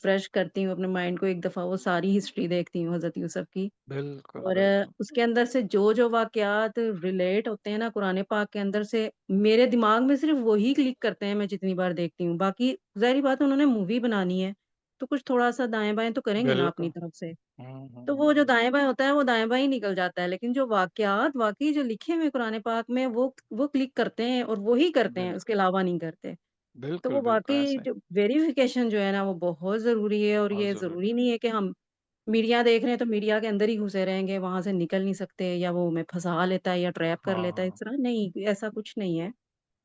فریش کرتی ہوں اپنے مائنڈ کو، ایک دفعہ وہ ساری ہسٹری دیکھتی ہوں حضرت یوسف کی،
بالکل
اور
بالکل
اس کے اندر سے جو واقعات ریلیٹ ہوتے ہیں نا قرآن پاک کے اندر سے، میرے دماغ میں صرف وہی کلک کرتے ہیں، میں جتنی بار دیکھتی ہوں۔ باقی ظاہری بات ہے انہوں نے مووی بنانی ہے تو کچھ تھوڑا سا دائیں بائیں تو کریں گے نا
بالکل۔
اپنی طرف سے،
ہوں
تو
ہوں
وہ جو دائیں بائیں ہوتا ہے وہ دائیں بائیں نکل جاتا ہے، لیکن جو واقعات واقعی جو لکھے ہوئے قرآن پاک میں وہ کلک کرتے ہیں اور وہی کرتے ہیں، اس کے
بالکل
علاوہ نہیں کرتے۔ تو
بالکل
وہ
بالکل
واقعی
ایسا ہی
جو ویریفیکیشن جو ہے نا وہ بہت ضروری ہے، اور
بہت
یہ
ضروری
ضروری نہیں ہے کہ ہم میڈیا دیکھ رہے ہیں تو میڈیا کے اندر ہی گھسے رہیں گے، وہاں سے نکل نہیں سکتے، یا وہ ہمیں پھنسا لیتا ہے یا ٹریپ کر لیتا ہے،
ہاں
اس طرح نہیں، ایسا کچھ نہیں ہے۔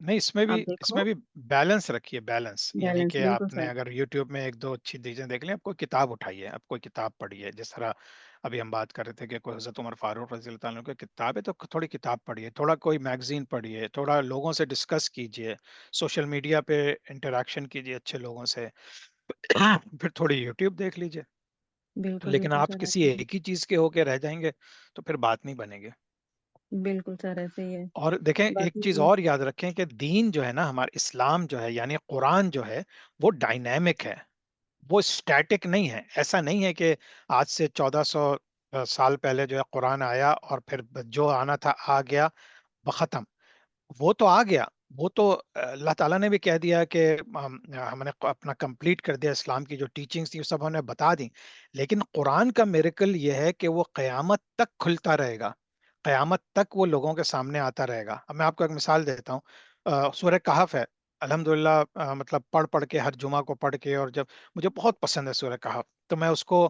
نہیں،
آپ
اس
دیکھو،
میں بھی بیلنس رکھیے، بیلنس یعنی
بیلنس
کہ
بالکل
آپ نے
سر،
اگر یوٹیوب میں ایک دو اچھی چیزیں دیکھ لیں، آپ کوئی کتاب اٹھائیے، آپ کوئی کتاب پڑھیے، جس طرح ابھی ہم بات کر رہے تھے کہ کوئی حضرت عمر فاروق رضی اللہ تعالیٰ عنہ کی کتاب ہے تو تھوڑی کتاب پڑھیے، تھوڑا کوئی میگزین پڑھیے، تھوڑا لوگوں سے ڈسکس کیجیے، سوشل میڈیا پہ انٹریکشن کیجیے اچھے لوگوں سے، پھر تھوڑی یوٹیوب دیکھ لیجیے۔
بالکل
لیکن
بالکل
آپ
سر
کسی
ایسے ہی
ایک ہی چیز کے ہو کے رہ جائیں گے تو پھر بات نہیں بنے گی۔
بالکل سر ایسے ہی ہے۔
اور دیکھیں ایک
باقی
چیز اور یاد رکھیں کہ دین جو ہے نا، ہمارا اسلام جو ہے یعنی قرآن جو ہے وہ ڈائنامک ہے، وہ اسٹیٹک نہیں ہے۔ ایسا نہیں ہے کہ آج سے 1400 سال پہلے جو ہے قرآن آیا اور پھر جو آنا تھا آ گیا بختم، وہ تو آ گیا، وہ تو اللہ تعالیٰ نے بھی کہہ دیا کہ ہم نے اپنا کمپلیٹ کر دیا، اسلام کی جو ٹیچنگز تھی وہ سب ہم نے بتا دی، لیکن قرآن کا میریکل یہ ہے کہ وہ قیامت تک کھلتا رہے گا، قیامت تک وہ لوگوں کے سامنے آتا رہے گا۔ اب میں آپ کو ایک مثال دیتا ہوں، سورہ کہف ہے، الحمدللہ مطلب پڑھ پڑھ کے ہر جمعہ کو پڑھ کے، اور جب مجھے بہت پسند ہے سورہ کہف، تو میں اس کو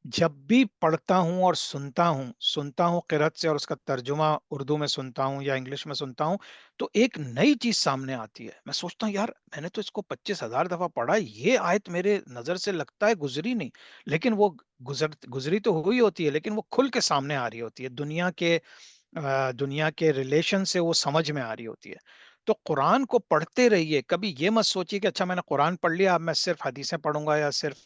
جب بھی پڑھتا ہوں اور سنتا ہوں قرأت سے، اور اس کا ترجمہ اردو میں سنتا ہوں یا انگلش میں سنتا ہوں، تو ایک نئی چیز سامنے آتی ہے۔ میں سوچتا ہوں یار میں نے تو اس کو 25,000 دفعہ پڑھا، یہ آیت میرے نظر سے لگتا ہے گزری نہیں، لیکن وہ گزری تو ہوئی ہوتی ہے، لیکن وہ کھل کے سامنے آ رہی ہوتی ہے، دنیا کے ریلیشن سے وہ سمجھ میں آ رہی ہوتی ہے۔ تو قرآن کو پڑھتے رہیے، کبھی یہ مت سوچیے کہ اچھا میں نے قرآن پڑھ لیا اب میں صرف حدیثیں پڑھوں گا یا صرف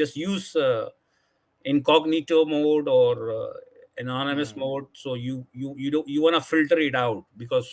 just use incognito mode or anonymous mode. So you don't, you want to filter it out, because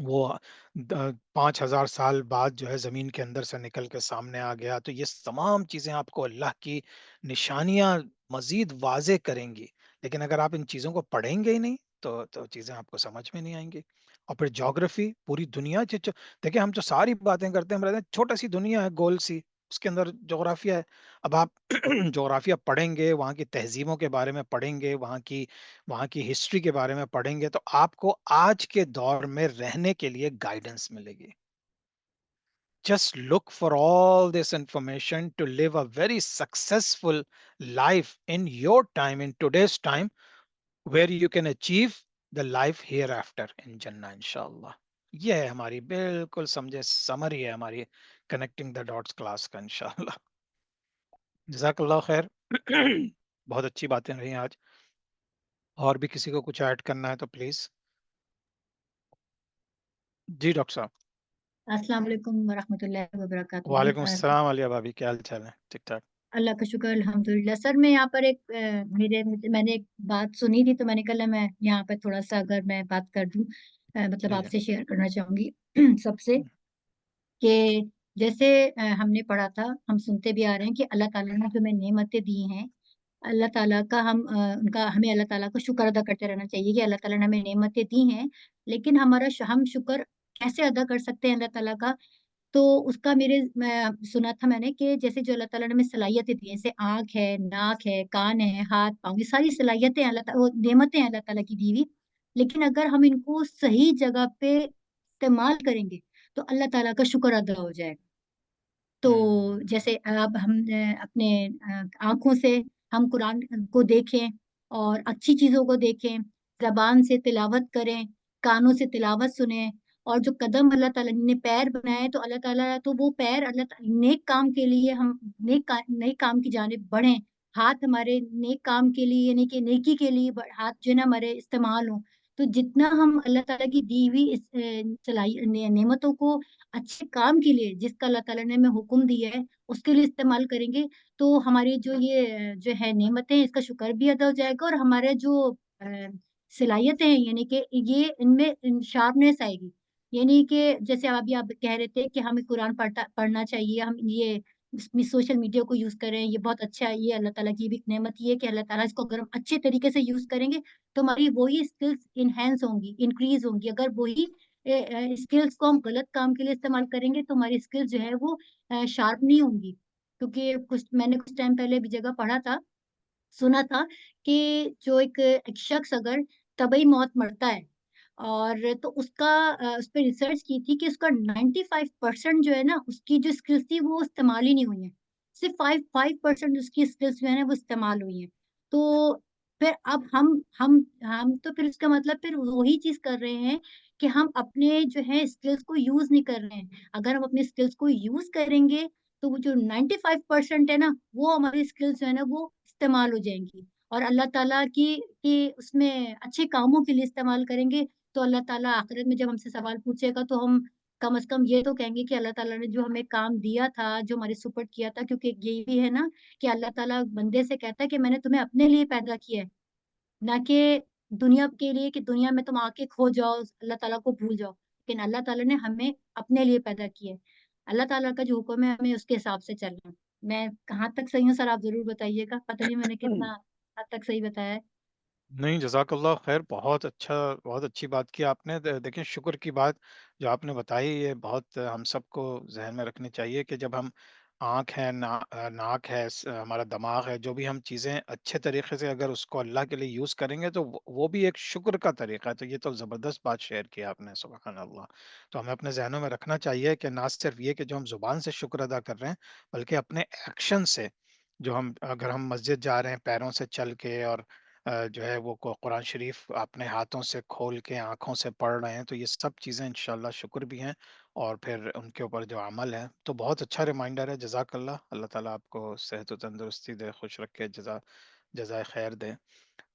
وہ 5000 سال بعد جو ہے زمین کے اندر سے نکل کے سامنے آ گیا. تو یہ تمام چیزیں آپ کو اللہ کی نشانیاں مزید واضح کریں گی. لیکن اگر آپ ان چیزوں کو پڑھیں گے ہی نہیں تو چیزیں آپ کو سمجھ میں نہیں آئیں گی. اور پھر جغرافی پوری دنیا دیکھیں ہم تو ساری باتیں کرتے ہیں، ہم رہتے ہیں چھوٹا سی دنیا ہے گول سی، اس کے اندر جغرافیہ ہے. اب آپ جغرافیہ پڑھیں گے، وہاں کی تہذیبوں کے بارے میں پڑھیں گے، وہاں کی ہسٹری کے بارے میں پڑھیں گے، تو آپ کو آج کے دور میں رہنے کے لیے گائیڈنس ملے گی. Just look for all this information to live a very successful life in your time, in today's time, where you can achieve the life hereafter in Jannah, inshallah. یہ ہے ہماری بالکل سمجھے سمری ہے ہماری کنیکٹنگ دا ڈاٹس کلاس کا انشاءاللہ. جزاک اللہ خیر. بہت اچھی باتیں رہی آج. اور بھی کسی کو کچھ ایڈ کرنا ہے تو پلیز. جی ڈاکٹر صاحب.
السلام علیکم ورحمۃ اللہ وبرکاتہ.
وعلیکم السلام علیہ بھابھی، کیا حال چال ہے؟ ٹھیک ٹھاک.
اللہ کا شکر الحمدللہ. سر میں یہاں پر ایک میں نے ایک بات سنی تھی، تو میں نے کہا میں یہاں پر تھوڑا سا اگر میں بات کر دوں، مطلب
جی
آپ
جی.
سے شیئر کرنا چاہوں گی سب سے، کہ جیسے ہم نے پڑھا تھا، ہم سنتے بھی آ رہے ہیں کہ اللہ تعالیٰ نے جو ہمیں نعمتیں دی ہیں، اللہ تعالیٰ کا ہمیں اللہ تعالیٰ کا شکر ادا کرتے رہنا چاہیے کہ اللہ تعالیٰ نے ہمیں نعمتیں دی ہیں. لیکن ہم شکر کیسے ادا کر سکتے ہیں اللہ تعالیٰ کا؟ تو اس کا سنا تھا میں نے کہ جیسے جو اللہ تعالیٰ نے ہمیں صلاحیتیں دی ہیں، جیسے آنکھ ہے، ناک ہے، کان ہے، ہاتھ پاؤں، یہ ساری صلاحیتیں اللہ تعالیٰ، وہ نعمتیں ہیں اللہ تعالیٰ کی دی ہوئی. لیکن اگر ہم ان کو صحیح جگہ پہ استعمال کریں گے تو اللہ تعالیٰ کا شکر ادا ہو جائے گا. تو جیسے اب ہم اپنے آنکھوں سے ہم قرآن کو دیکھیں اور اچھی چیزوں کو دیکھیں، زبان سے تلاوت کریں، کانوں سے تلاوت سنیں، اور جو قدم اللہ تعالیٰ نے پیر بنائے تو اللہ تعالیٰ تو وہ پیر اللہ تعالیٰ نیک کام کے لیے ہم نیک کام کی جانب بڑھیں. ہاتھ ہمارے نیک کام کے لیے، یعنی کہ نیکی کے لیے ہاتھ جو ہے نا ہمارے استعمال ہوں. تو جتنا ہم اللہ تعالیٰ کی دی ہوئی اس نعمتوں کو اچھے کام کے لیے، جس کا اللہ تعالیٰ نے ہمیں حکم دیا ہے، اس کے لیے استعمال کریں گے، تو ہماری جو ہے نعمتیں، اس کا شکر بھی ادا ہو جائے گا، اور ہمارے جو صلاحیتیں ہیں، یعنی کہ یہ ان میں شارپنیس آئے گی. یعنی کہ جیسے آپ کہہ رہے تھے کہ ہمیں قرآن پڑھنا چاہیے، ہم یہ سوشل میڈیا کو یوز کریں، یہ بہت اچھا ہے. یہ اللہ تعالیٰ کی بھی ایک نعمت یہ ہے کہ اللہ تعالیٰ اس کو اگر ہم اچھے طریقے سے یوز کریں گے تو ہماری وہی اسکلس انہینس ہوں گی، انکریز ہوں گی. اگر وہی اسکلس کو ہم غلط کام کے لیے استعمال کریں گے تو ہماری اسکلس جو ہے وہ شارپ نہیں ہوں گی. کیونکہ میں نے کچھ ٹائم پہلے بھی جگہ پڑھا تھا، سنا تھا کہ جو ایک شخص اگر طبعی موت مرتا ہے، اور تو اس پہ ریسرچ کی تھی کہ اس کا 95% جو ہے نا، اس کی جو اسکلس تھی وہ استعمال ہی نہیں ہوئی ہیں. صرف 5% اس کی اسکلس جو ہے نا وہ استعمال ہوئی ہیں. تو پھر اب ہم تو پھر اس کا مطلب پھر وہی چیز کر رہے ہیں کہ ہم اپنے جو ہے اسکلس کو یوز نہیں کر رہے ہیں. اگر ہم اپنے اسکلس کو یوز کریں گے تو وہ جو 95% ہے نا، وہ ہماری اسکلس جو ہے نا وہ استعمال ہو جائیں گی. اور اللہ تعالیٰ کی اس میں اچھے کاموں کے لیے استعمال کریں گے تو اللہ تعالیٰ آخرت میں جب ہم سے سوال پوچھے گا تو ہم کم از کم یہ تو کہیں گے کہ اللہ تعالیٰ نے جو ہمیں کام دیا تھا، جو ہمارے سپرد کیا تھا. کیونکہ یہ بھی ہے نا کہ اللہ تعالیٰ بندے سے کہتا ہے کہ میں نے تمہیں اپنے لیے پیدا کیا ہے، نہ کہ دنیا کے لیے، کہ دنیا میں تم آ کے کھو جاؤ، اللہ تعالیٰ کو بھول جاؤ. لیکن اللہ تعالیٰ نے ہمیں اپنے لیے پیدا کیا ہے. اللہ تعالیٰ کا جو حکم ہے ہمیں اس کے حساب سے چلنا ہے. میں کہاں تک صحیح ہوں سر؟ آپ ضرور بتائیے گا. پتہ نہیں میں نے کتنا حد تک صحیح بتایا ہے.
نہیں، جزاک اللہ خیر. بہت اچھا، بہت اچھی بات کی آپ نے. دیکھیں شکر کی بات جو آپ نے بتائی، یہ بہت ہم سب کو ذہن میں رکھنی چاہیے کہ جب ہم آنکھ ہے، ناک ہے، ہمارا دماغ ہے، جو بھی ہم چیزیں اچھے طریقے سے اگر اس کو اللہ کے لیے یوز کریں گے تو وہ بھی ایک شکر کا طریقہ ہے. تو یہ تو زبردست بات شیئر کی آپ نے، سبحان اللہ. تو ہمیں اپنے ذہنوں میں رکھنا چاہیے کہ نہ صرف یہ کہ جو ہم زبان سے شکر ادا کر رہے ہیں، بلکہ اپنے ایکشن سے، جو اگر ہم مسجد جا رہے ہیں پیروں سے چل کے، اور جو ہے وہ قرآن شریف اپنے ہاتھوں سے کھول کے آنکھوں سے پڑھ رہے ہیں، تو یہ سب چیزیں انشاءاللہ شکر بھی ہیں. اور پھر ان کے اوپر جو عمل ہے، تو بہت اچھا ریمائنڈر ہے. جزاک اللہ. اللہ تعالیٰ آپ کو صحت و تندرستی دے، خوش رکھے، جزائے خیر دے.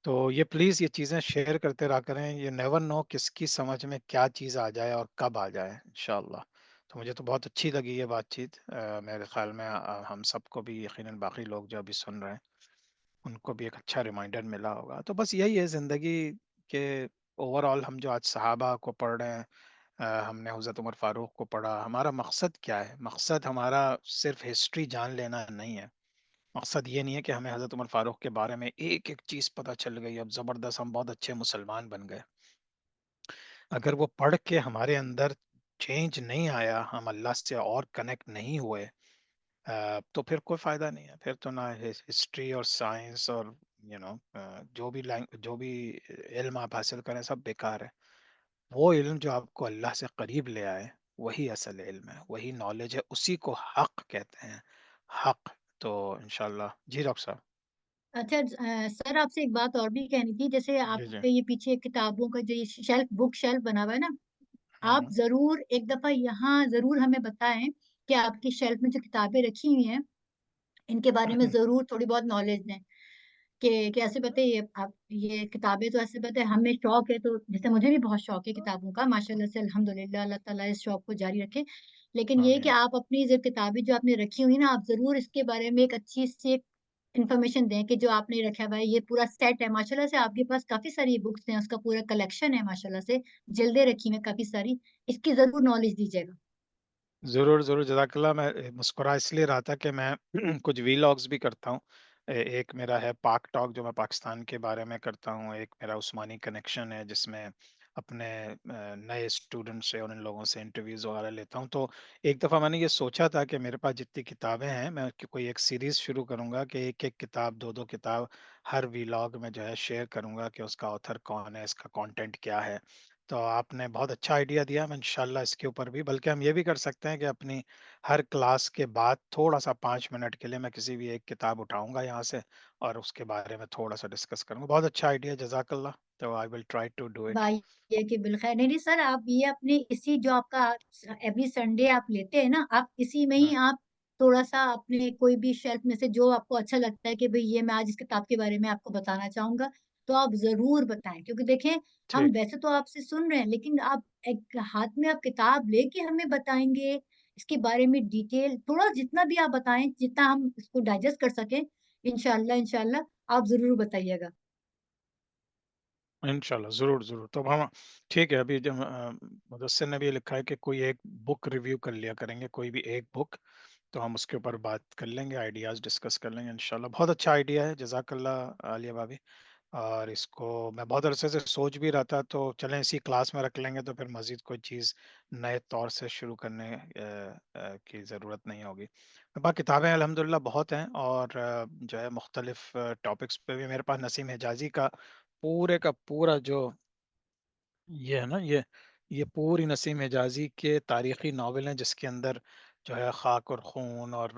تو یہ پلیز یہ چیزیں شیئر کرتے رہا کریں. یہ نیور نو کس کی سمجھ میں کیا چیز آ جائے اور کب آ جائے انشاءاللہ. تو مجھے تو بہت اچھی لگی یہ بات چیت. میرے خیال میں ہم سب کو بھی، یقیناً باقی لوگ جو ابھی سن رہے ہیں، ان کو بھی ایک اچھا ریمائنڈر ملا ہوگا. تو بس یہی ہے زندگی کے اوور آل. ہم جو آج صحابہ کو پڑھ رہے ہیں، ہم نے حضرت عمر فاروق کو پڑھا. ہمارا مقصد کیا ہے؟ مقصد ہمارا صرف ہسٹری جان لینا نہیں ہے. مقصد یہ نہیں ہے کہ ہمیں حضرت عمر فاروق کے بارے میں ایک ایک چیز پتہ چل گئی، اب زبردست ہم بہت اچھے مسلمان بن گئے. اگر وہ پڑھ کے ہمارے اندر چینج نہیں آیا، ہم اللہ سے اور کنیکٹ نہیں ہوئے، تو پھر کوئی فائدہ نہیں ہے. پھر تو نہ ہسٹری اور سائنس اور جو بھی علم آپ حاصل کریں سب بیکار ہے. وہ علم جو آپ کو اللہ سے قریب لے آئے وہی اصل علم ہے، وہی نالج ہے، اسی کو حق کہتے ہیں. حق. تو انشاءاللہ. جی ڈاکٹر صاحب.
اچھا سر آپ سے ایک بات اور بھی کہنی تھی، جیسے آپ
جی جی.
کے یہ پیچھے کتابوں کا جو بک شیلف بنا ہوا ہے نا، آپ
ہوں
ضرور ایک دفعہ یہاں ضرور ہمیں بتائیں کہ آپ کی شیلف میں جو کتابیں رکھی ہوئی ہیں ان کے بارے میں
ہوں.
ضرور تھوڑی بہت نالج دیں کہ ایسے بتائیے آپ یہ کتابیں تو ایسے بتائیں. ہمیں شوق ہے، تو جیسے مجھے بھی بہت شوق ہے کتابوں کا، ماشاء اللہ سے الحمدللہ، اللہ تعالیٰ اس شوق کو جاری رکھے. لیکن یہ کہ
آمین.
آپ اپنی جو کتابیں جو آپ نے رکھی ہوئی نا، آپ ضرور اس کے بارے میں ایک اچھی سی انفارمیشن دیں کہ جو آپ نے رکھا ہوا ہے یہ پورا سیٹ ہے. ماشاء اللہ سے آپ کے پاس کافی ساری بکس ہیں، اس کا پورا کلیکشن ہے ماشاء اللہ سے، جلدیں رکھی ہوئی ہیں کافی ساری. اس کی ضرور نالج دیجیے گا.
ضرور ضرور، جزاک اللہ. میں مسکرا اس لیے رہا تھا کہ میں کچھ ویلاگز بھی کرتا ہوں. ایک میرا ہے پاک ٹاک جو میں پاکستان کے بارے میں کرتا ہوں، ایک میرا عثمانی کنیکشن ہے جس میں اپنے نئے اسٹوڈنٹ سے اور ان لوگوں سے انٹرویوز وغیرہ لیتا ہوں. تو ایک دفعہ میں نے یہ سوچا تھا کہ میرے پاس جتنی کتابیں ہیں میں کوئی ایک سیریز شروع کروں گا کہ ایک ایک کتاب، دو دو کتاب ہر ویلاگ میں جو ہے شیئر کروں گا کہ اس کا آتھر کون ہے، اس کا کانٹینٹ کیا ہے. تو آپ نے بہت اچھا آئیڈیا دیا. میں انشاءاللہ اس کے اوپر بھی، بلکہ ہم یہ بھی کر سکتے ہیں کہ اپنی ہر کلاس کے بعد تھوڑا سا 5 منٹ کے لیے میں کسی بھی ایک کتاب اٹھاؤں گا یہاں سے اور اس کے بارے میں تھوڑا سا ڈسکس کروں گا. بہت اچھا آئیڈیا، جزاک اللہ. تو I will try to do it.
بھائی یہ کہ بالخیر. نہیں سر، آپ یہ اپنے اسی جو آپ کا ایوری سنڈے آپ لیتے ہیں نا، آپ اسی میں ہی آپ تھوڑا سا اپنے کوئی بھی شیلف میں سے جو آپ کو اچھا لگتا ہے کہ بھئی یہ میں آج اس کتاب کے بارے میں آپ کو بتانا چاہوں گا، تو آپ ضرور بتائیں. کیونکہ دیکھیں ہم
ٹھیک.
ویسے تو آپ سے سن رہے ہیں، لیکن آپ ایک ہاتھ میں آپ کتاب لے کے ہمیں بتائیں گے اس کے بارے میں ڈیٹیل تھوڑا، جتنا بھی آپ بتائیں، جتنا ہم اس کو ڈائجسٹ کر سکیں. انشاءاللہ آپ ضرور بتائیے گا.
انشاءاللہ ضرور ضرور. تو اب ہم ٹھیک ہے، ابھی جب مدثر نے بھی لکھا ہے کہ کوئی ایک بک ریویو کر لیا کریں گے، کوئی بھی ایک بک، تو ہم اس کے اوپر بات کر لیں گے، آئیڈیاز ڈسکس کر لیں گے انشاءاللہ. بہت اچھا آئیڈیا ہے، جزاک اللہ عالیہ بھابھی. اور اس کو میں بہت عرصے سے سوچ بھی رہا تھا، تو چلیں اسی کلاس میں رکھ لیں گے تو پھر مزید کوئی چیز نئے طور سے شروع کرنے کی ضرورت نہیں ہوگی. میرے پاس کتابیں الحمدللہ بہت ہیں، اور جو ہے مختلف ٹاپکس پہ بھی میرے پاس نسیم حجازی کا پورے کا پورا جو یہ ہے نا، یہ پوری نسیم حجازی کے تاریخی ناول ہیں جس کے اندر جو ہے خاک اور خون اور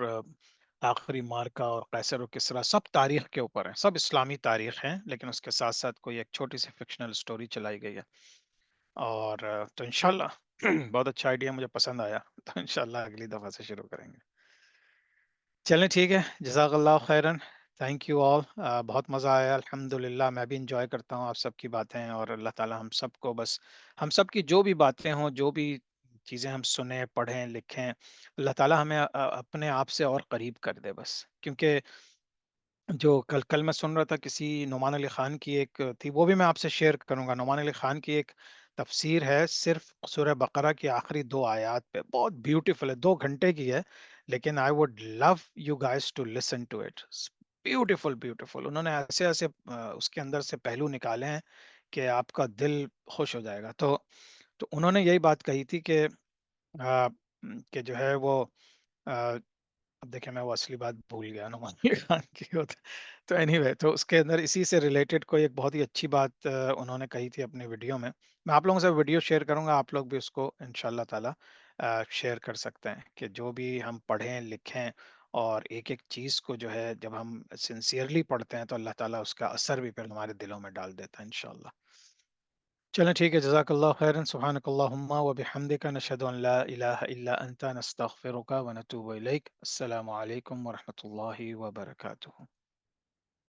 آخری مارکا اور قیصر و کسریٰ سب تاریخ کے اوپر ہیں، سب اسلامی تاریخ ہیں، لیکن اس کے ساتھ ساتھ کوئی ایک چھوٹی سی فکشنل سٹوری چلائی گئی ہے. اور تو انشاءاللہ بہت اچھا آئیڈیا، مجھے پسند آیا. تو انشاءاللہ اگلی دفعہ سے شروع کریں گے. چلیں ٹھیک ہے، جزاک اللہ خیرن. Thank you all. بہت مزہ آیا الحمدللہ. میں بھی انجوائے کرتا ہوں آپ سب کی باتیں، اور اللہ تعالیٰ ہم سب کو بس ہم سب کی جو بھی باتیں ہوں، جو بھی چیزیں ہم سنیں، پڑھیں، لکھیں، اللہ تعالیٰ ہمیں اپنے آپ سے اور قریب کر دے بس. کیونکہ جو کل میں سن رہا تھا کسی نعمان علی خان کی ایک تھی، وہ بھی میں آپ سے شیئر کروں گا. نعمان علی خان کی ایک تفسیر ہے صرف سورہ بقرہ کی آخری 2 آیات پہ، بہت بیوٹیفل ہے، 2 گھنٹے کی ہے، لیکن I would love you guys to listen to it. Beautiful beautiful. انہوں نے ایسے ایسے اس کے اندر سے پہلو نکالے ہیں کہ آپ کا دل خوش ہو جائے گا. تو انہوں نے یہی بات کہی تھی آ، کہ جو ہے وہ اب دیکھیں میں وہ اصلی بات بھول گیا نعمان علی خان کی ہوتا. تو اینی وے، تو اس کے اندر اسی سے ریلیٹڈ کوئی ایک بہت ہی اچھی بات انہوں نے کہی تھی اپنی ویڈیو میں. میں آپ لوگوں سے ویڈیو شیئر کروں گا، آپ لوگ بھی اس کو انشاءاللہ تعالی شیئر کر سکتے ہیں کہ جو بھی ہم پڑھیں لکھیں اور ایک ایک چیز کو جو ہے جب ہم سنسیئرلی پڑھتے ہیں تو اللہ تعالیٰ اس کا اثر بھی پھر ہمارے دلوں میں ڈال دیتا ہے انشاءاللہ. چلیں ٹھیک ہے، جزاک اللہ خیرن. سبحانک اللہم و بحمدک، نشہد ان لا الہ الا انت، نستغفرک و نتوب الیک. السلام علیکم ورحمۃ اللہ وبرکاتہ.